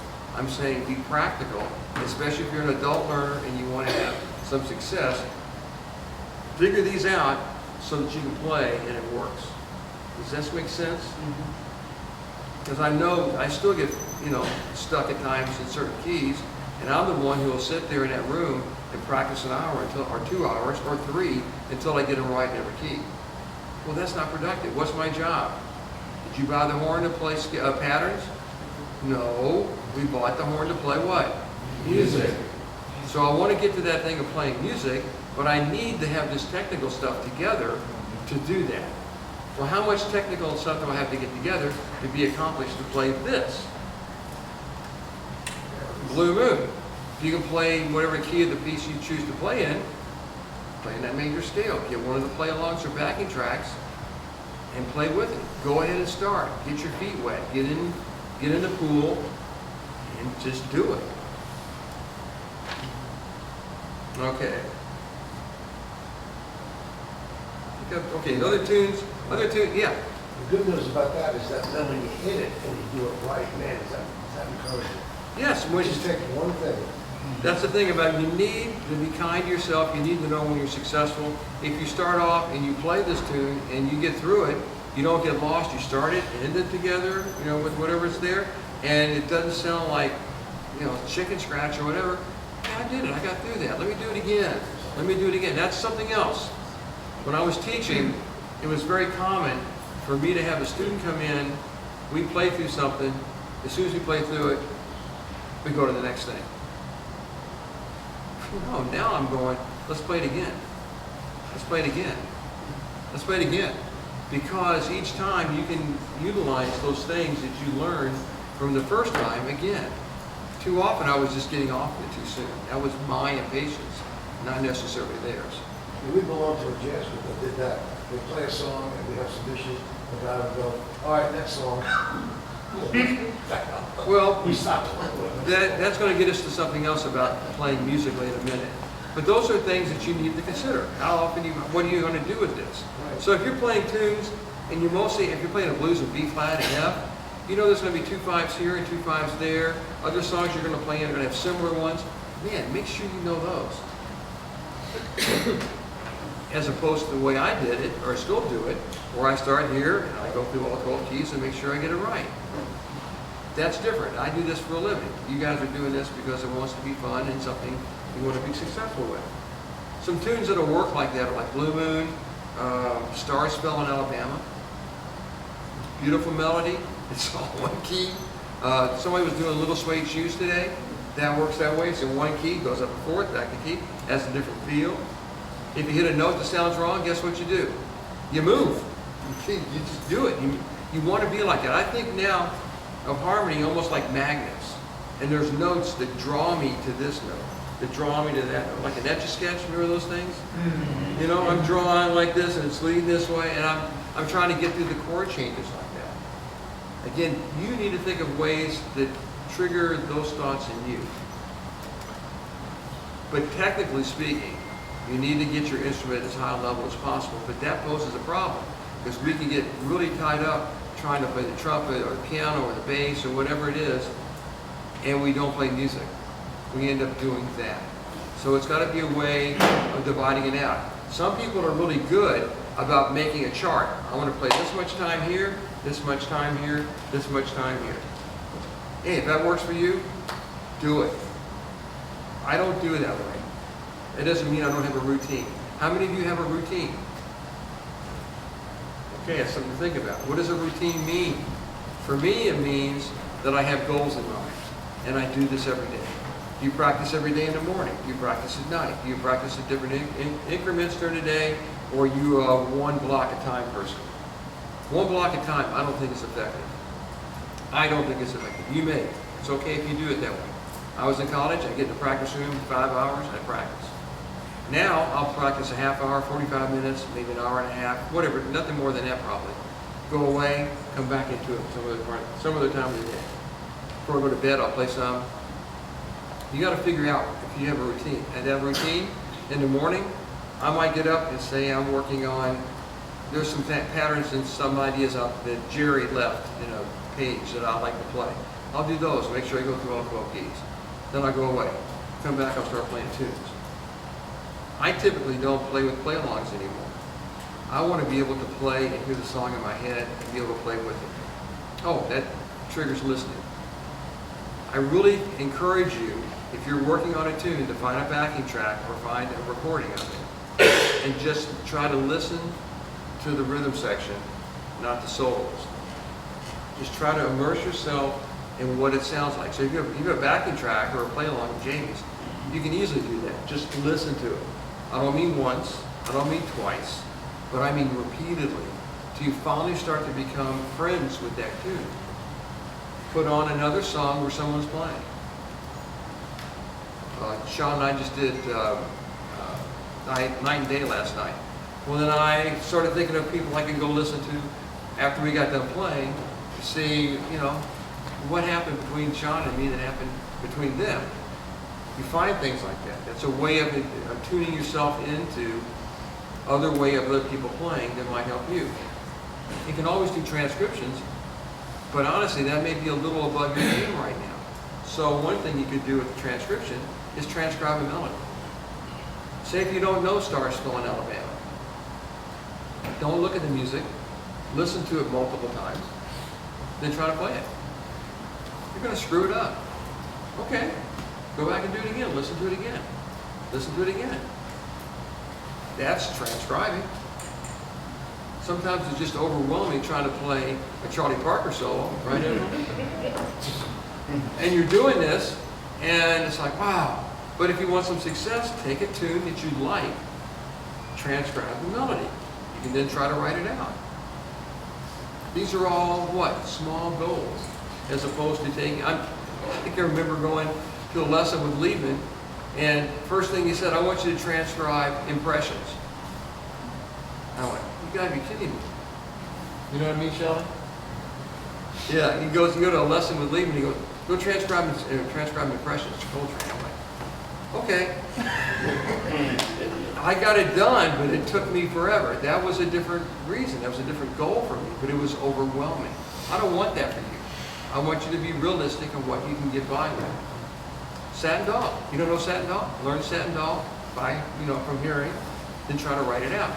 I'm saying be practical, especially if you're an adult learner and you want to have some success. Figure these out so that you can play and it works. Does this make sense? Because I know I still get, stuck at times in certain keys, and I'm the one who will sit there in that room and practice an hour or 2 hours or 3 until I get them right in every key. Well, that's not productive. What's my job? Did you buy the horn to play patterns? No, we bought the horn to play what? Music. So I want to get to that thing of playing music, but I need to have this technical stuff together to do that. Well, how much technical stuff do I have to get together to be accomplished to play this? Blue Moon. If you can play whatever key of the piece you choose to play in that major scale. Get one of the play-alongs or backing tracks and play with it. Go ahead and start. Get your feet wet. Get in the pool and just do it. Okay. Okay, other tunes, yeah. The good news about that is that then when you hit it and you do it right, man, is that encouraging? Yes, Just take one thing. that's the thing about it. You need to be kind to yourself. You need to know when you're successful. If you start off and you play this tune and you get through it, you don't get lost. You start it, end it together, with whatever's there, and it doesn't sound like, chicken scratch or whatever. Yeah, I did it. I got through that. Let me do it again. Let me do it again. That's something else. When I was teaching, it was very common for me to have a student come in, we play through something, as soon as we play through it, we go to the next thing. No, now I'm going, let's play it again. Let's play it again. Let's play it again. Because each time you can utilize those things that you learned from the first time again. Too often I was just getting off it too soon. That was my impatience, not necessarily theirs. We belong to a jazz group that did that. They play a song and we have some issues. The guy would go, all right, next song. Well, We stopped. that's going to get us to something else about playing musically in a minute. But those are things that you need to consider. How often what are you going to do with this? Right. So if you're playing tunes, and if you're playing a blues in B flat and F, there's going to be 2 5s here and 2 5s there. Other songs you're going to play in are going to have similar ones. Man, make sure you know those. As opposed to the way I did it, or still do it, where I start here and I go through all 12 keys and make sure I get it right. That's different. I do this for a living. You guys are doing this because it wants to be fun and something you want to be successful with. Some tunes that'll work like that are like Blue Moon, Star Spell in Alabama. Beautiful melody. It's all one key. Somebody was doing Little Suede Shoes today. That works that way. It's in one key, goes up a fourth, back a key, has a different feel. If you hit a note that sounds wrong, guess what you do? You move. You just do it. You want to be like that. I think now of harmony almost like magnets. And there's notes that draw me to this note, that draw me to that note. Like an Etch-a-Sketch, remember those things? I'm drawing like this and it's leading this way and I'm trying to get through the chord changes like that. Again, you need to think of ways that trigger those thoughts in you. But technically speaking, you need to get your instrument as high a level as possible, but that poses a problem because we can get really tied up trying to play the trumpet or the piano or the bass or whatever it is, and we don't play music. We end up doing that. So it's got to be a way of dividing it out. Some people are really good about making a chart. I want to play this much time here, this much time here, this much time here. Hey, if that works for you, do it. I don't do it that way. It doesn't mean I don't have a routine. How many of you have a routine? Okay, that's something to think about. What does a routine mean? For me, it means that I have goals in mind, and I do this every day. You practice every day in the morning. You practice at night. You practice at different increments during the day, or you are one block at a time person. One block at a time, I don't think it's effective. I don't think it's effective. You may. It's okay if you do it that way. I was in college. I get in the practice room 5 hours. I practice. Now I'll practice a half hour, 45 minutes, maybe an hour and a half, whatever. Nothing more than that probably. Go away, come back into it some other time of the day. Before I go to bed, I'll play some. You got to figure out if you have a routine. And that routine, in the morning, I might get up and say I'm working on, there's some patterns and some ideas that Jerry left in a page that I like to play. I'll do those, make sure I go through all 12 keys. Then I'll go away. Come back, I'll start playing tunes. I typically don't play with play-alongs anymore. I want to be able to play and hear the song in my head and be able to play with it. Oh, that triggers listening. I really encourage you, if you're working on a tune, to find a backing track or find a recording of it and just try to listen to the rhythm section, not the solos. Just try to immerse yourself in what it sounds like. So if you have a backing track or a play-along with Jamie's, you can easily do that. Just listen to it. I don't mean once, I don't mean twice, but I mean repeatedly, till you finally start to become friends with that tune. Put on another song where someone's playing. Sean and I just did Night and Day last night. Well, then I started thinking of people I could go listen to after we got done playing to see, what happened between Sean and me that happened between them. You find things like that. That's a way of tuning yourself into other way of other people playing that might help you. You can always do transcriptions, but honestly, that may be a little above your game right now. So one thing you could do with the transcription is transcribe a melody. Say if you don't know Starsville in Alabama, don't look at the music, listen to it multiple times, then try to play it. You're going to screw it up. Okay, go back and do it again, listen to it again, listen to it again. That's transcribing. Sometimes it's just overwhelming trying to play a Charlie Parker solo, right? And you're doing this, and it's like, wow. But if you want some success, take a tune that you like, transcribe the melody. You can then try to write it out. These are all what? Small goals, as opposed to taking, I think I remember going to a lesson with Liebman, and first thing he said, I want you to transcribe impressions. I went, you gotta be kidding me. You know what I mean, Shelley? Yeah, you go to a lesson with Liebman, he goes, go transcribe impressions, Coltrane. I'm like, okay. I got it done, but it took me forever. That was a different reason. That was a different goal for me, but it was overwhelming. I don't want that for you. I want you to be realistic on what you can get by with. Satin Doll. You don't know Satin Doll? Learn Satin Doll by, from hearing, then try to write it out.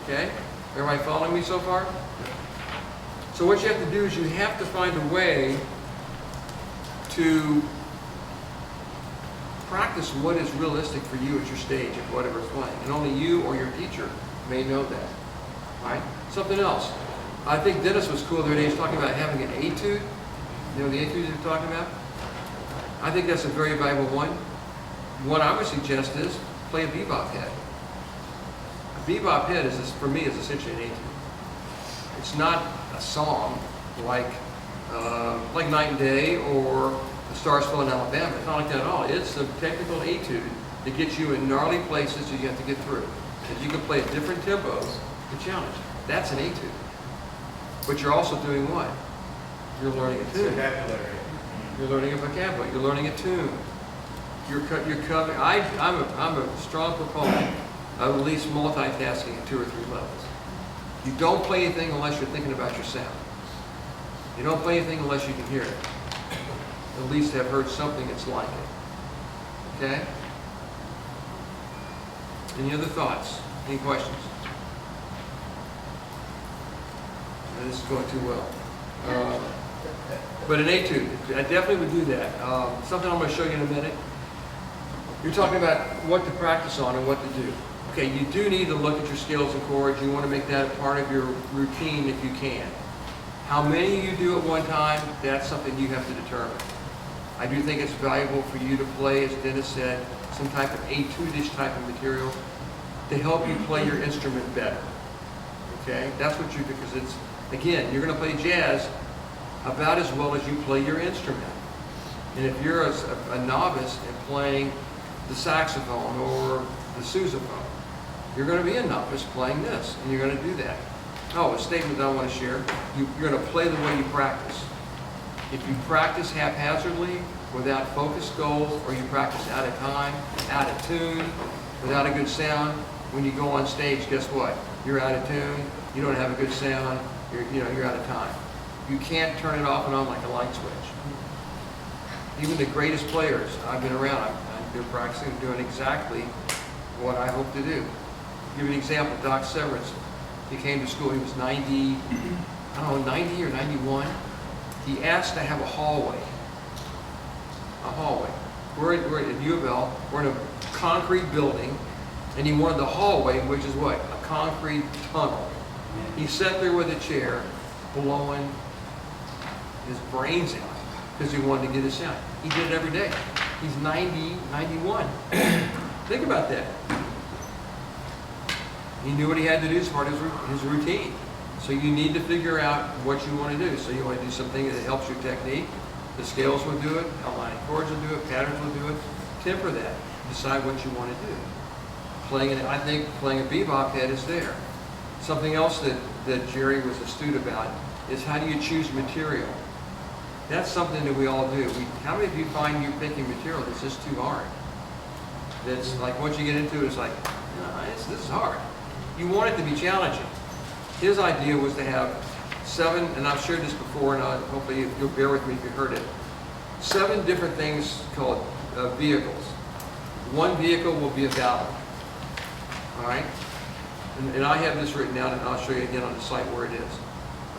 Okay? Everybody following me so far? So what you have to do is you have to find a way to practice what is realistic for you at your stage of whatever's playing. And only you or your teacher may know that. Right? Something else. I think Dennis was cool the other day. He was talking about having an etude. You know the etudes you're talking about? I think that's a very valuable one. What I would suggest is play a bebop head. A bebop head is, for me, is essentially an etude. It's not a song like Night and Day or the Starsville in Alabama. It's not like that at all. It's a technical etude that gets you in gnarly places that you have to get through. That you can play at different tempos to challenge. That's an etude. But you're also doing what? You're learning a tune. Vocabulary. You're learning a vocabulary. You're learning a tune. You're covering. I'm a strong proponent of at least multitasking at 2 or 3 levels. You don't play anything unless you're thinking about your sound. You don't play anything unless you can hear it. At least have heard something that's like it. Okay? Any other thoughts? Any questions? This is going too well. But an etude, I definitely would do that. Something I'm going to show you in a minute. You're talking about what to practice on and what to do. Okay, you do need to look at your scales and chords. You want to make that a part of your routine if you can. How many you do at one time, that's something you have to determine. I do think it's valuable for you to play, as Dennis said, some type of etude-ish type of material to help you play your instrument better. Okay, that's what you do, because it's, again, you're going to play jazz about as well as you play your instrument. And if you're a novice in playing the saxophone or the sousaphone, you're going to be a novice playing this, and you're going to do that. Oh, a statement that I want to share. You're going to play the way you practice. If you practice haphazardly, without focused goals, or you practice out of time, out of tune, without a good sound, when you go on stage, guess what? You're out of tune, you don't have a good sound, you're out of time. You can't turn it off and on like a light switch. Even the greatest players I've been around, they're practicing doing exactly what I hope to do. Give you an example, Doc Severance. He came to school, he was 90, I don't know, 90 or 91. He asked to have a hallway. A hallway. We're at U of L, we're in a concrete building, and he wanted the hallway, which is what? A concrete tunnel. He sat there with a chair, blowing his brains out, because he wanted to get his sound. He did it every day. He's 90, 91. Think about that. He knew what he had to do as part of his routine. So you need to figure out what you want to do. So you want to do something that helps your technique. The scales will do it, outlining chords will do it, patterns will do it. Temper that. Decide what you want to do. I think playing a bebop head is there. Something else that Jerry was astute about is how do you choose material? That's something that we all do. How many of you find you're picking material that's just too hard? That's like once you get into it, it's like, no, this is hard. You want it to be challenging. His idea was to have 7, and I've shared this before, and hopefully you'll bear with me if you heard it, 7 different things called vehicles. One vehicle will be a ballad. All right? And I have this written down, and I'll show you again on the site where it is.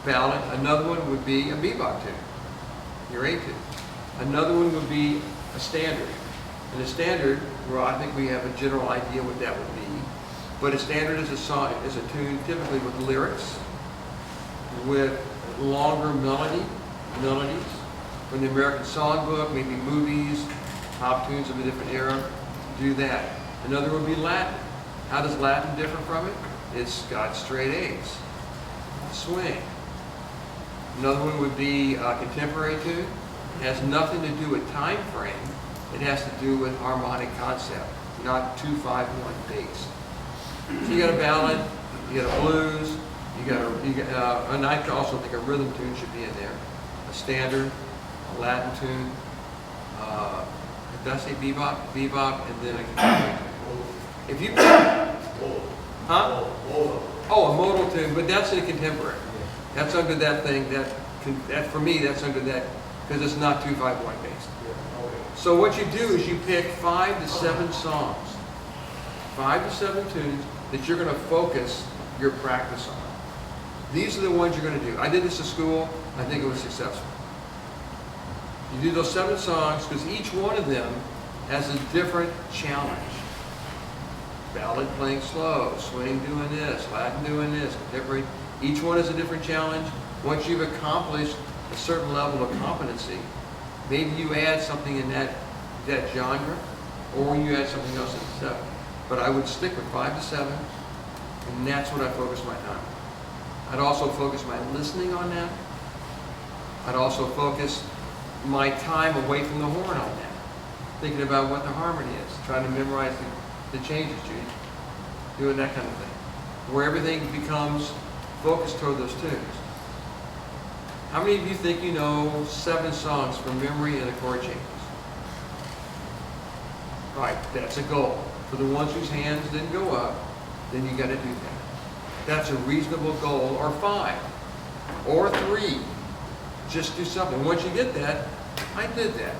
A ballad. Another one would be a bebop tune, your A tune. Another one would be a standard. And a standard, well, I think we have a general idea what that would be. But a standard is a song, is a tune typically with lyrics, with longer melodies, from the American Songbook, maybe movies, pop tunes of a different era. Do that. Another would be Latin. How does Latin differ from it? It's got straight A's, swing. Another one would be a contemporary tune. It has nothing to do with time frame. It has to do with harmonic concept, not 2-5-1 based. So you got a ballad, you got a blues, and I also think a rhythm tune should be in there. A standard, a Latin tune, did I say bebop? Bebop, and then a contemporary tune. If you huh? Oh, a modal tune, but that's a contemporary. That's under that thing, that for me, that's under that, because it's not 2-5-1 based. So what you do is you pick 5 to 7 songs, 5 to 7 tunes that you're going to focus your practice on. These are the ones you're going to do. I did this at school. I think it was successful. You do those 7 songs because each one of them has a different challenge. Ballad playing slow, swing doing this, Latin doing this, contemporary. Each one is a different challenge. Once you've accomplished a certain level of competency, maybe you add something in that genre, or you add something else in 7. But I would stick with 5 to 7, and that's what I focus my time on. I'd also focus my listening on that. I'd also focus my time away from the horn on that, thinking about what the harmony is, trying to memorize the changes, Judy, doing that kind of thing, where everything becomes focused toward those tunes. How many of you think you know 7 songs from memory and the chord changes? Right, that's a goal. For the ones whose hands didn't go up, then you got to do that. That's a reasonable goal, or 5, or 3. Just do something. Once you get that, I did that.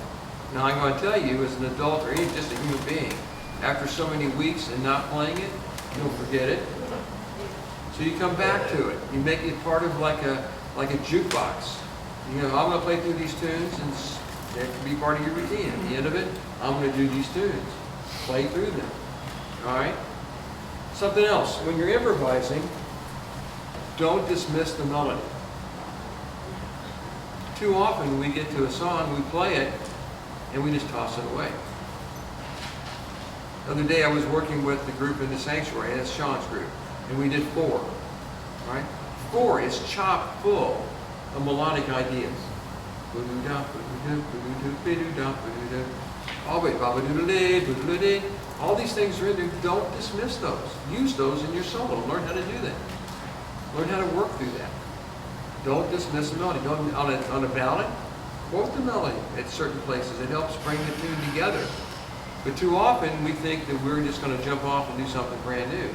Now I'm going to tell you, as an adult or even just a human being, after so many weeks and not playing it, you'll forget it. So you come back to it. You make it part of like a jukebox. You know, I'm going to play through these tunes, and that can be part of your routine. At the end of it, I'm going to do these tunes. Play through them. All right? Something else. When you're improvising, don't dismiss the melody. Too often we get to a song, we play it, and we just toss it away. The other day I was working with the group in the sanctuary, that's Sean's group, and we did 4. Right? 4 is chock full of melodic ideas. All these things are in there. Don't dismiss those. Use those in your solo. Learn how to do that. Learn how to work through that. Don't dismiss the melody. Don't, on a ballad, quote the melody at certain places. It helps bring the tune together. But too often we think that we're just going to jump off and do something brand new.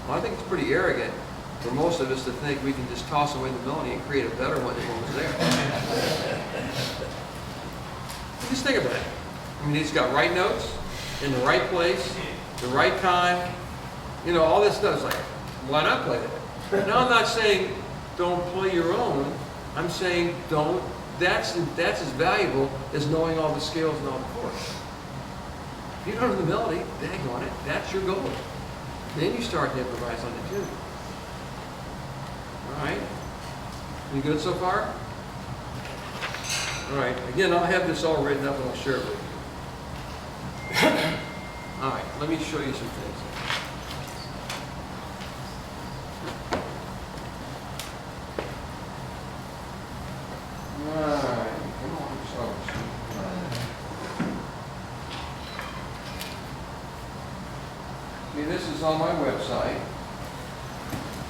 Well, I think it's pretty arrogant for most of us to think we can just toss away the melody and create a better one than what was there. Just think about it. I mean, he's got right notes, in the right place, the right time, you know, all this stuff is like, why not play that? Now I'm not saying don't play your own, I'm saying don't, that's as valuable as knowing all the scales and all the chords. If you don't know the melody, dang on it, that's your goal. Then you start to improvise on the tune. All right? You good so far? All right, again, I'll have this all written up and I'll share it with you. All right, let me show you some things. All right, come on, start. See, this is on my website.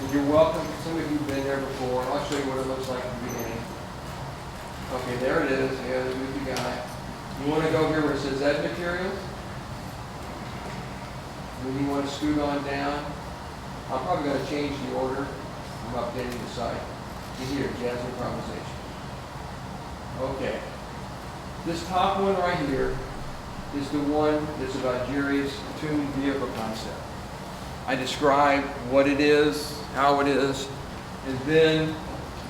And you're welcome, some of you have been there before, and I'll show you what it looks like at the beginning. Okay, there it is. Yeah, there's the guy. You want to go here where it says Ed Materials? Then you want to scoot on down. I'm probably going to change the order. I'm updating the site. See here, jazz improvisation. Okay. This top one right here is the one that's about Jerry's tuned vehicle concept. I describe what it is, how it is, and then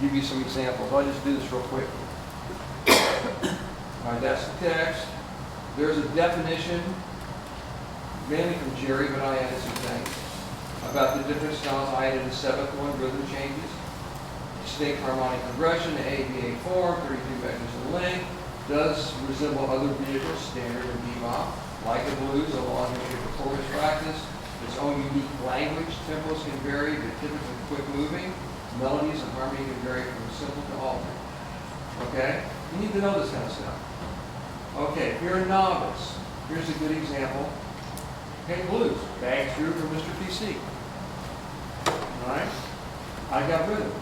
give you some examples. I'll just do this real quick. All right, that's the text. There's a definition, mainly from Jerry, but I added some things about the different styles. I added a seventh one, rhythm changes, distinct harmonic progression, ABA form, 32 vectors in length, does resemble other vehicles, standard and bebop, like a blues, a long history of performance practice, its own unique language. Tempos can vary, but typically quick moving. Melodies and harmony can vary from simple to altered. Okay? You need to know this kind of stuff. Okay, if you're a novice, here's a good example. Okay, blues, bag through from Mr. PC. All right? I got rhythm.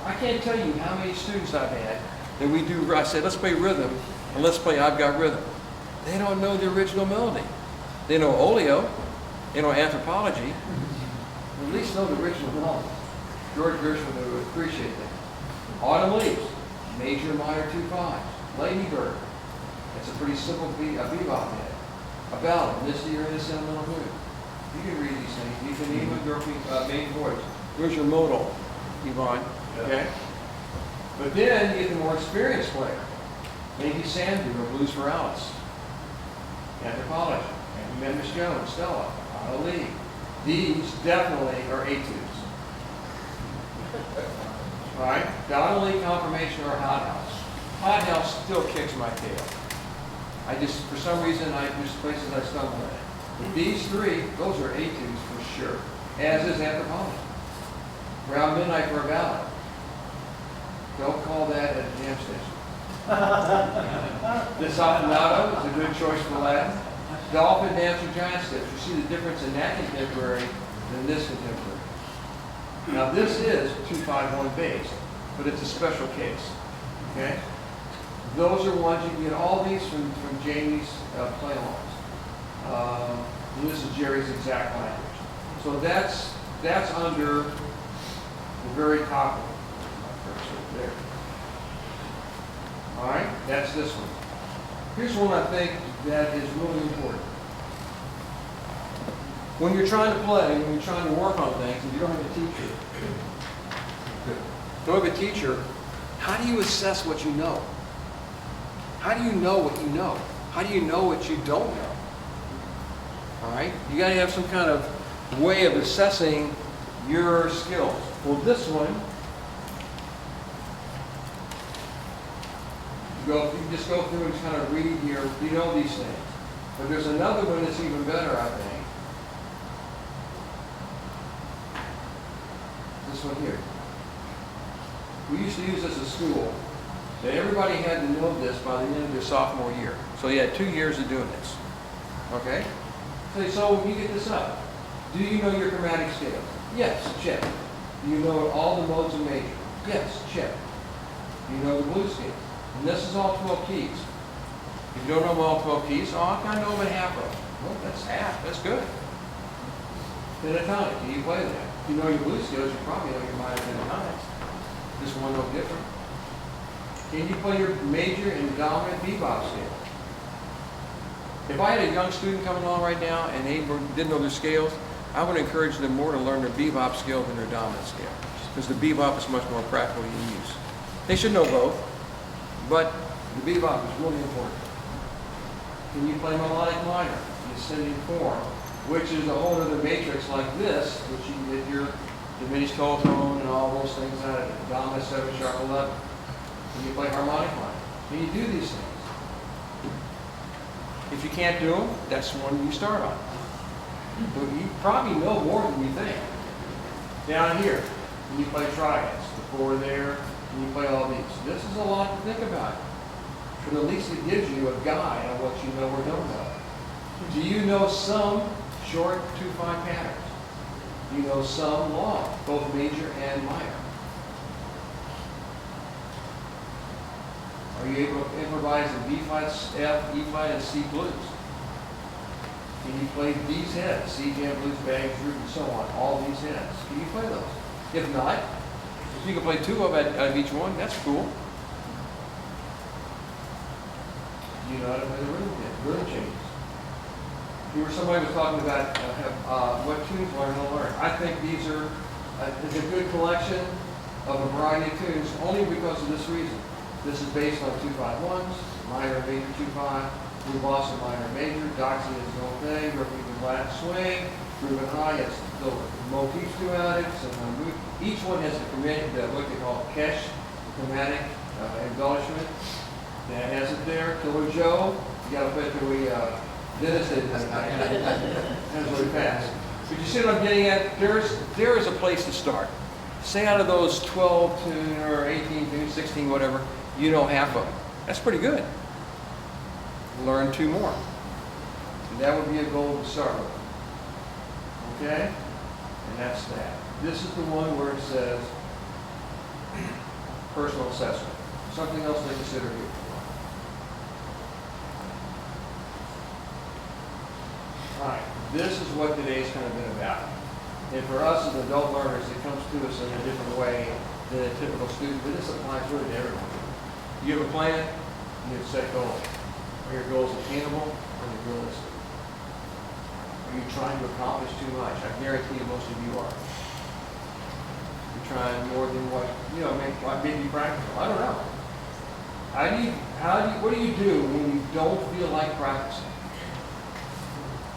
I can't tell you how many students I've had that we do, I said, let's play rhythm, and let's play I've Got Rhythm. They don't know the original melody. They know oleo, they know anthropology, at least know the original melody. George Gershwin would appreciate that. Autumn Leaves, major, minor, 2/5. Lady Bird, that's a pretty simple bebop hit. A ballad, Misty, you're in a sentimental mood. You can read these things. You can even go main voice. Where's your modal, Yvonne? Okay? But then you get the more experienced player. Maybe Sandu or Blues for Alice. Anthropology. Memphis Jones, Stella, Auto League. These definitely are etudes. All right? Donnelly, Confirmation, or Hot House. Hot House still kicks my tail. I just, for some reason, there's places I stumble at. But these three, those are etudes for sure. As is Anthropology. Around Midnight for a Ballad. Don't call that a jam station. Desafinado is a good choice for Latin. Dolphin Dance or Giant Steps. You see the difference in that contemporary than this contemporary. Now this is 2/5/1 bass, but it's a special case. Okay? Those are ones you can get all these from Jamie's play-alongs. And this is Jerry's exact language. So that's under the very top of it. There. All right, that's this one. Here's one I think that is really important. When you're trying to play, when you're trying to work on things, and you don't have a teacher, how do you assess what you know? How do you know what you know? How do you know what you don't know? All right, you got to have some kind of way of assessing your skills. Well, this one. You just go through and kind of read here, you know these things. But there's another one that's even better, I think. This one here. We used to use this at school. That everybody had to know this by the end of their sophomore year. So you had 2 years of doing this. Okay? So you get this up. Do you know your chromatic scale? Yes, check. Do you know all the modes of major? Yes, check. Do you know the blues scale? And this is all 12 keys. If you don't know all 12 keys, I kind of know about half of them. Well, that's half. That's good. Pentatonic, do you play that? If you know your blues scales, you probably know your minors and nines. This one no different. Can you play your major and dominant bebop scale? If I had a young student coming along right now and they didn't know their scales, I would encourage them more to learn their bebop scale than their dominant scale, because the bebop is much more practical to use. They should know both, but the bebop is really important. Can you play melodic minor, the ascending form, which is a whole other matrix like this, which you can get your diminished whole tone and all those things out of it, dominant 7 sharp 11. Can you play harmonic minor? Can you do these things? If you can't do them, that's the one you start on. But you probably know more than you think. Down here, can you play triads? The 4 there, can you play all these? This is a lot to think about. But at least it gives you a guide on what you know or don't know. Do you know some short 2-5 patterns? Do you know some long, both major and minor? Are you able to improvise in B flat, F, E flat, and C blues? Can you play these heads? C jam, blues, bag, droop, and so on. All these heads. Can you play those? If not, if you can play 2 of each one, that's cool. You know how to play the rhythm changes. Here, somebody was talking about what tunes learn to learn. I think these are is a good collection of a variety of tunes only because of this reason. This is based on 2-5-1s, minor, major 2-5, blue bossa, minor, major, doxy is no thing, grouping flat swing, grooving high, it's the motifs throughout it. So each one has what they call kesh, chromatic embellishment. That has it there. Killer Joe, you got to put the Dennis did that's really fast. But you see what I'm getting at? There is a place to start. Say out of those 12 tune or 18 tune, 16, whatever, you know half of them. That's pretty good. Learn 2 more. And that would be a goal to start with. Okay? And that's that. This is the one where it says personal assessment. Something else to consider here. All right, this is what today's kind of been about. And for us as adult learners, it comes to us in a different way than a typical student, but this applies really to everyone. You have a plan, you have set goals. Are your goals attainable or are they realistic? Are you trying to accomplish too much? I guarantee you most of you are. You're trying more than what, maybe practical. I don't know. What do you do when you don't feel like practicing?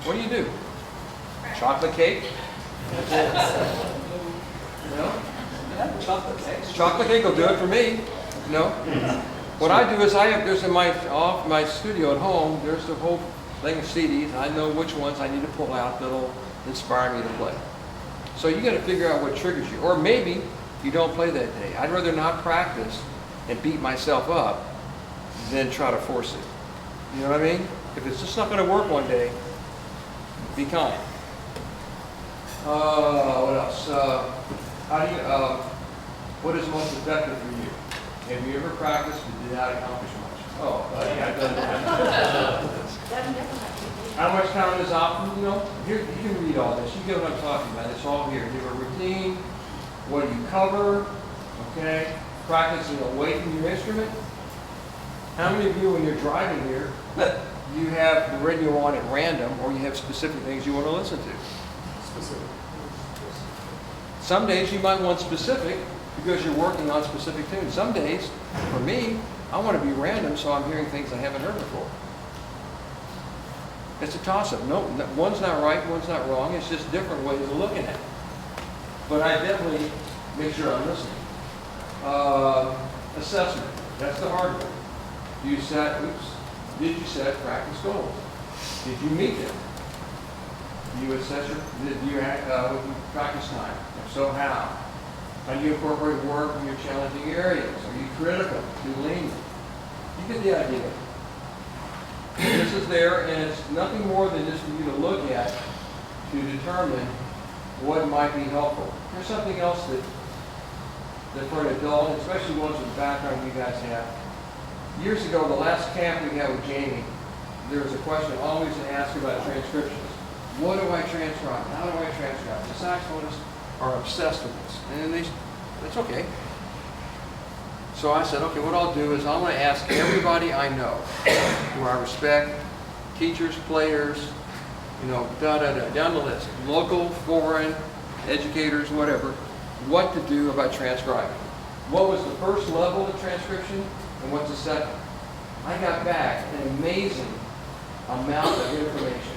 What do you do? Chocolate cake? No? Chocolate cake. Chocolate cake will do it for me. No? What I do is there's in my studio at home, there's the whole thing of CDs. I know which ones I need to pull out that'll inspire me to play. So you got to figure out what triggers you. Or maybe you don't play that day. I'd rather not practice and beat myself up than try to force it. You know what I mean? If it's just not going to work one day, be kind. What else? What is most effective for you? Have you ever practiced but did not accomplish much? Yeah, I've done that. How much time is optimal? Here, you can read all this. You get what I'm talking about. It's all here. You have a routine. What do you cover? Okay. Practicing away from your instrument. How many of you, when you're driving here, you have the radio on at random, or you have specific things you want to listen to? Specific. Some days you might want specific because you're working on specific tunes. Some days, for me, I want to be random so I'm hearing things I haven't heard before. It's a toss-up. No, one's not right, one's not wrong. It's just different ways of looking at it. But I definitely make sure I'm listening. Assessment. That's the hard one. Did you set practice goals? Did you meet them? Do you assess with your practice time? If so, how? How do you incorporate work in your challenging areas? Are you critical? Too lenient? You get the idea. This is there, and it's nothing more than just for you to look at to determine what might be helpful. Here's something else that for an adult, especially ones with the background you guys have. Years ago, the last camp we had with Jamie, there was a question always asked about transcriptions. What do I transcribe? How do I transcribe? The saxophonist, are obsessed with this. And that's okay. So I said, okay, what I'll do is I'm going to ask everybody I know, who I respect, teachers, players, down the list, local, foreign, educators, whatever, what to do about transcribing. What was the first level of transcription and what's the second? I got back an amazing amount of information.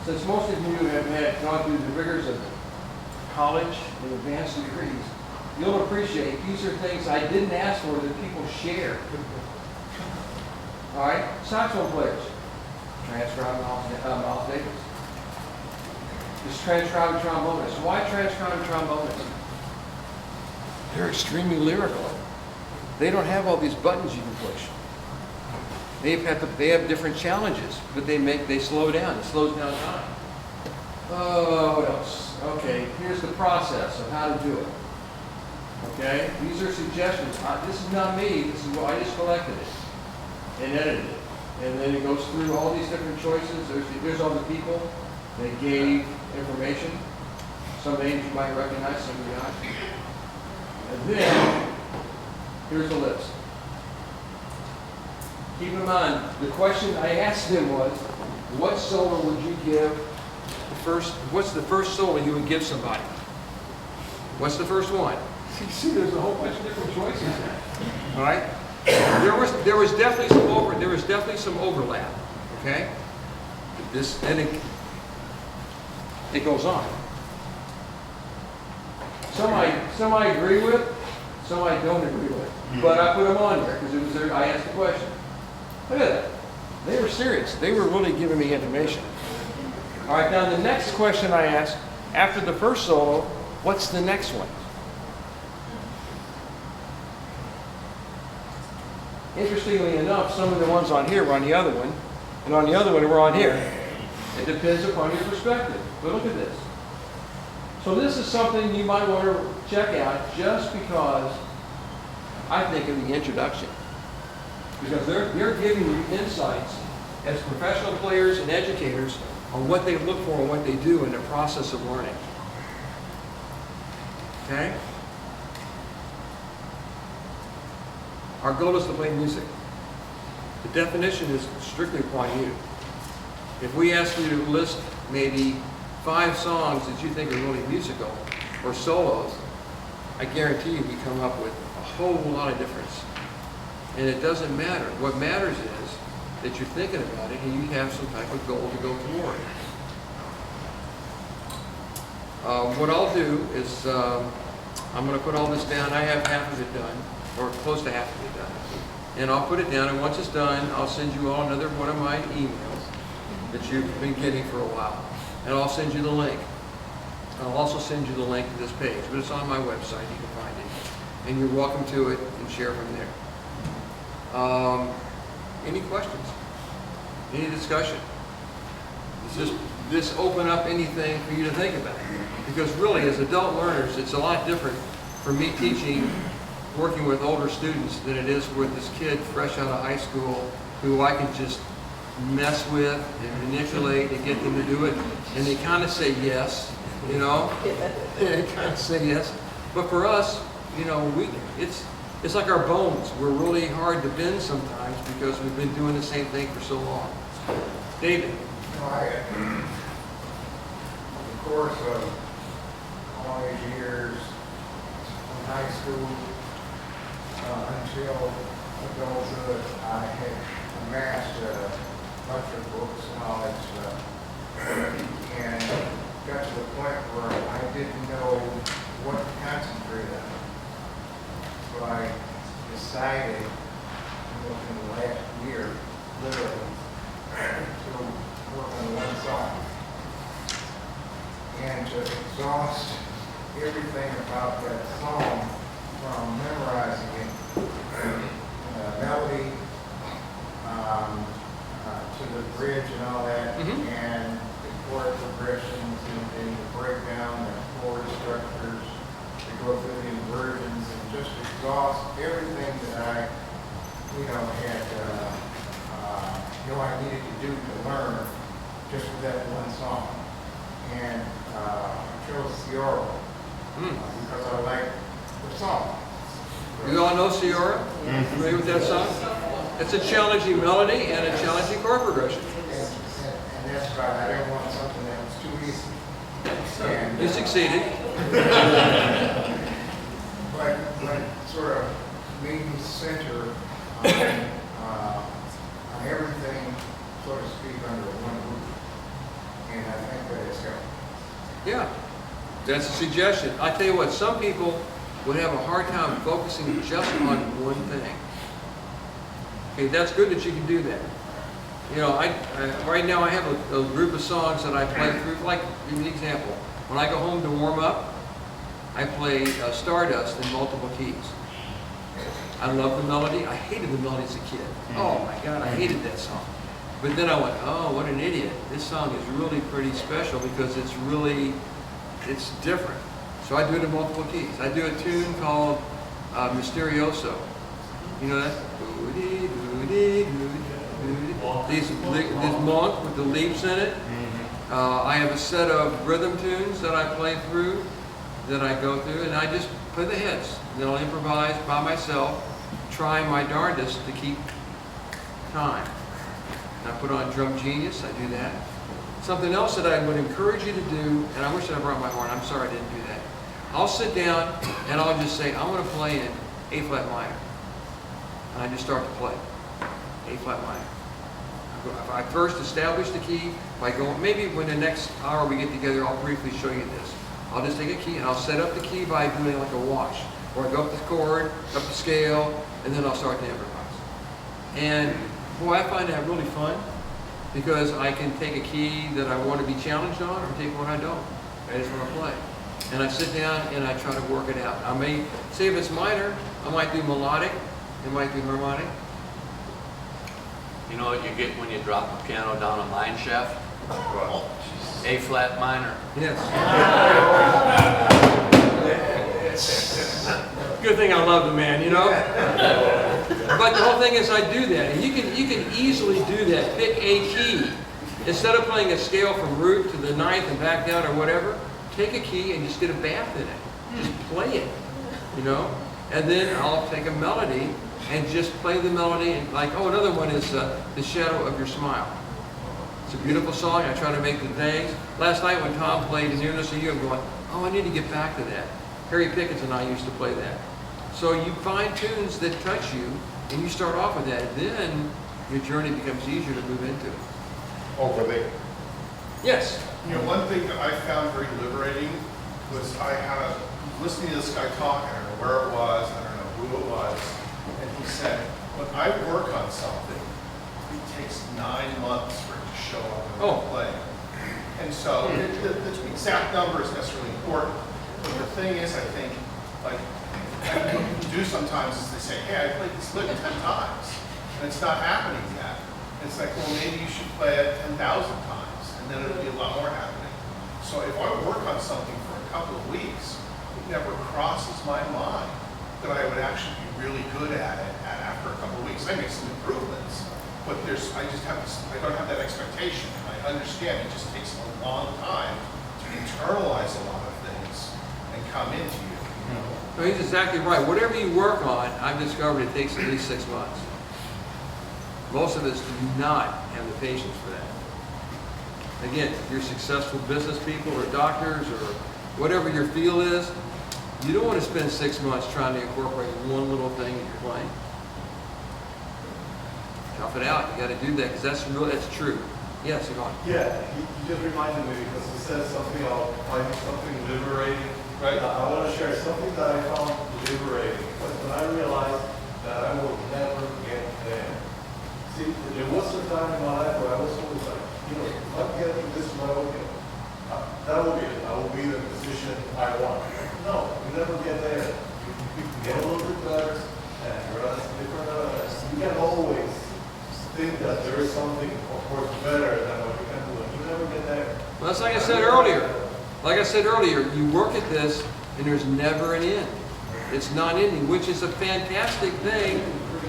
Since most of you have gone through the rigors of college and advanced degrees, you'll appreciate these are things I didn't ask for that people share. All right, saxophone players, transcribe Miles Davis. Just transcribe trombonists. Why transcribe trombonists? They're extremely lyrical. They don't have all these buttons you can push. They have different challenges, but they slow down. It slows down time. Oh, what else? Okay, here's the process of how to do it. Okay, these are suggestions. This is not me. This is what I just collected it and edited it, and then it goes through all these different choices. There's all the people that gave information. Some names you might recognize, some you not. And then here's the list. Keep in mind, the question I asked him was, what solo would you give what's the first solo you would give somebody? What's the first one? You see, there's a whole bunch of different choices there. All right? There was definitely some overlap. Okay? It goes on. Some I agree with, some I don't agree with. But I put them on there because I asked the question. Look at that. They were serious. They were really giving me information. All right, now the next question I asked, after the first solo, what's the next one? Interestingly enough, some of the ones on here were on the other one, and on the other one were on here. It depends upon your perspective. But look at this. So this is something you might want to check out just because I think of the introduction. Because they're giving you insights as professional players and educators on what they look for and what they do in the process of learning. Okay? Our goal is to play music. The definition is strictly upon you. If we ask you to list maybe 5 songs that you think are really musical or solos, I guarantee you we come up with a whole lot of difference. And it doesn't matter. What matters is that you're thinking about it and you have some type of goal to go toward. What I'll do is I'm going to put all this down. I have half of it done, or close to half of it done. And I'll put it down, and once it's done, I'll send you all another one of my emails that you've been getting for a while. And I'll send you the link. I'll also send you the link to this page, but it's on my website. You can find it. And you're welcome to it and share from there. Any questions? Any discussion? Does this open up anything for you to think about? Because really, as adult learners, it's a lot different for me teaching, working with older students than it is with this kid fresh out of high school who I can just mess with and manipulate and get them to do it. And they kind of say yes, you know? They kind of say yes. But for us, you know, it's like our bones. We're really hard to bend sometimes because we've been doing the same thing for so long. David. Of course of all these years from high school until adulthood, I had amassed a bunch of books and all that stuff, and got to the point where I didn't know what to concentrate on. So I decided in the last year, literally, to work on one song. And to exhaust everything about that song, from memorizing it, melody, to the bridge and all that, and the chord progressions and the breakdown, the chord structures, to go through the inversions, and just exhaust everything that I, had, I needed to do to learn just with that one song. And I chose Sierra, Hmm. because I like the song. You all know Sierra? Familiar with that song? It's a challenging melody and a challenging chord progression. And that's right, I didn't want something that was too easy. And, You succeeded. but sort of made me center on everything, so to speak, under one roof. And I think that it's helped. Yeah, that's a suggestion. I tell you what, some people would have a hard time focusing just on one thing. Okay, that's good that you can do that. You know, right now I have a group of songs that I play through, like, give me an example. When I go home to warm up, I play Stardust in multiple keys. I love the melody. I hated the melody as a kid. Oh my God, I hated that song. But then I went, oh, what an idiot. This song is really pretty special because it's different. So I do it in multiple keys. I do a tune called Mysterioso. You know that? These monk with the leaps in it. I have a set of rhythm tunes that I play through, that I go through, and I just play the hits. Then I'll improvise by myself, trying my darndest to keep time. And I put on Drum Genius, I do that. Something else that I would encourage you to do, and I wish I brought my horn, I'm sorry I didn't do that. I'll sit down and I'll just say, I'm going to play in A flat minor. And I just start to play A flat minor. If I first establish the key by going, maybe when the next hour we get together, I'll briefly show you this. I'll just take a key and I'll set up the key by doing like a wash, where I go up the chord, up the scale, and then I'll start to improvise. And boy, I find that really fun because I can take a key that I want to be challenged on or take one I don't. I just want to play. And I sit down and I try to work it out. I may, say if it's minor, I might do melodic, I might do harmonic. You know what you get when you drop a piano down a mine shaft? A flat minor. Yes. Good thing I love the man, you know? But the whole thing is I do that. And you can easily do that. Pick a key. Instead of playing a scale from root to the ninth and back down or whatever, take a key and just get a bath in it. Just play it, you know? And then I'll take a melody and just play the melody. And like, oh, another one is The Shadow of Your Smile. It's a beautiful song. I try to make the things. Last night when Tom played Nearness of You, I'm going, oh, I need to get back to that. Harry Pickens and I used to play that. So you find tunes that touch you, and you start off with that. Then your journey becomes easier to move into. Over there. Yes. You know, one thing that I found very liberating was I had listening to this guy talk, I don't know where it was, I don't know who it was, and he said, when I work on something, it takes 9 months for it to show up and play. And so the exact number isn't necessarily important, but the thing is, I think, like, what people do sometimes is they say, hey, I played this lick 10 times, and it's not happening yet. And it's like, well, maybe you should play it 10,000 times, and then it'll be a lot more happening. So if I work on something for a couple of weeks, it never crosses my mind that I would actually be really good at it after a couple of weeks. I make some improvements, but I don't have that expectation. I understand it just takes a long time to internalize a lot of things and come into you. You know? No, he's exactly right. Whatever you work on, I've discovered it takes at least 6 months. Most of us do not have the patience for that. Again, if you're successful business people or doctors or whatever your field is, you don't want to spend 6 months trying to incorporate one little thing in your playing. Tough it out. You got to do that because that's true. Yes, you're on. Yeah, you just reminded me because you said something about finding something liberating. Right. I want to share something that I found liberating because when I realized that I will never get there. See, there was a time in my life where I was always like, you know, if I'm getting this level, that will be it. I will be the position I want. No, you never get there. You get a little bit better, and you're at different you can always think that there is something, of course, better than what you can do, and you never get there. Well, that's like I said earlier. Like I said earlier, you work at this, and there's never an end. It's non-ending, which is a fantastic thing.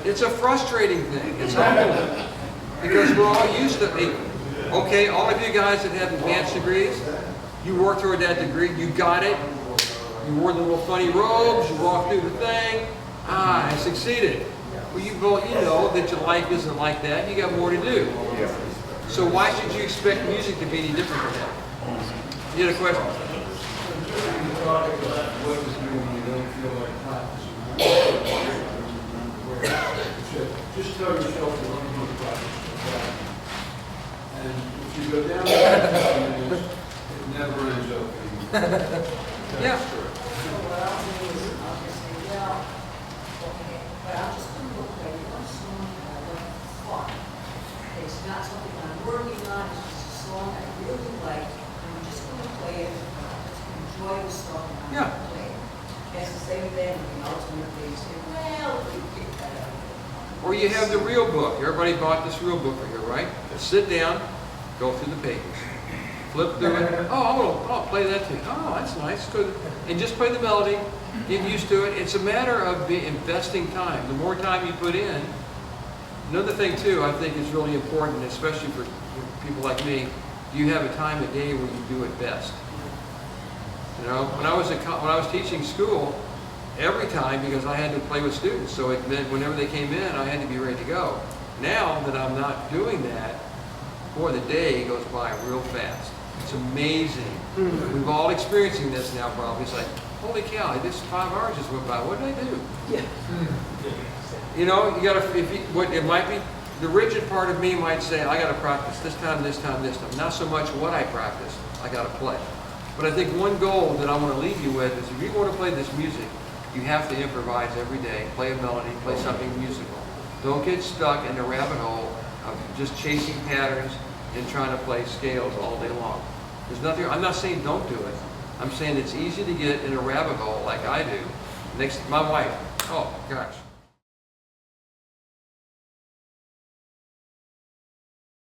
It's a frustrating thing. It's humbling. Because we're all used to, okay, all of you guys that have advanced degrees, You worked toward that degree, you got it. You wore the little funny robes, you walked through the thing. Ah, I succeeded. Well, you know that your life isn't like that. You got more to do. So why should you expect music to be any different from that? You had a question? Just tell yourself you're going to do the practice. And if you go down that path, it never ends up being. Yeah. That's true. So what I'll do is I'll just say, well, okay, but I'm just going to go play one song that I like fun. It's not something I'm working on, it's just a song I really like, and I'm just going to play it, just enjoy the song and I'm Yeah. going to play it. It's the same thing with the ultimate thing, say, well, we pick that up. Or you have the real book. Everybody bought this real book for you, right? Sit down, go through the pages. Flip through it. Oh, I'll play that too. Oh, that's nice. Good. And just play the melody. Get used to it. It's a matter of investing time. The more time you put in. Another thing too, I think is really important, especially for people like me. Do you have a time of day where you do it best? You know, when I was teaching school, every time, because I had to play with students, so it meant whenever they came in, I had to be ready to go. Now that I'm not doing that, boy, the day goes by real fast. It's amazing. We've all experiencing this now, probably. It's like, holy cow, this 5 hours just went by. What did I do? Yeah. You know, you got to. It might be the rigid part of me might say, I got to practice this time, this time, this time. Not so much what I practice. I got to play. But I think one goal that I want to leave you with is, if you want to play this music, you have to improvise every day. Play a melody, play something musical. Don't get stuck in the rabbit hole of just chasing patterns and trying to play scales all day long. There's nothing. I'm not saying don't do it. I'm saying it's easy to get in a rabbit hole like I do. My wife. Oh gosh.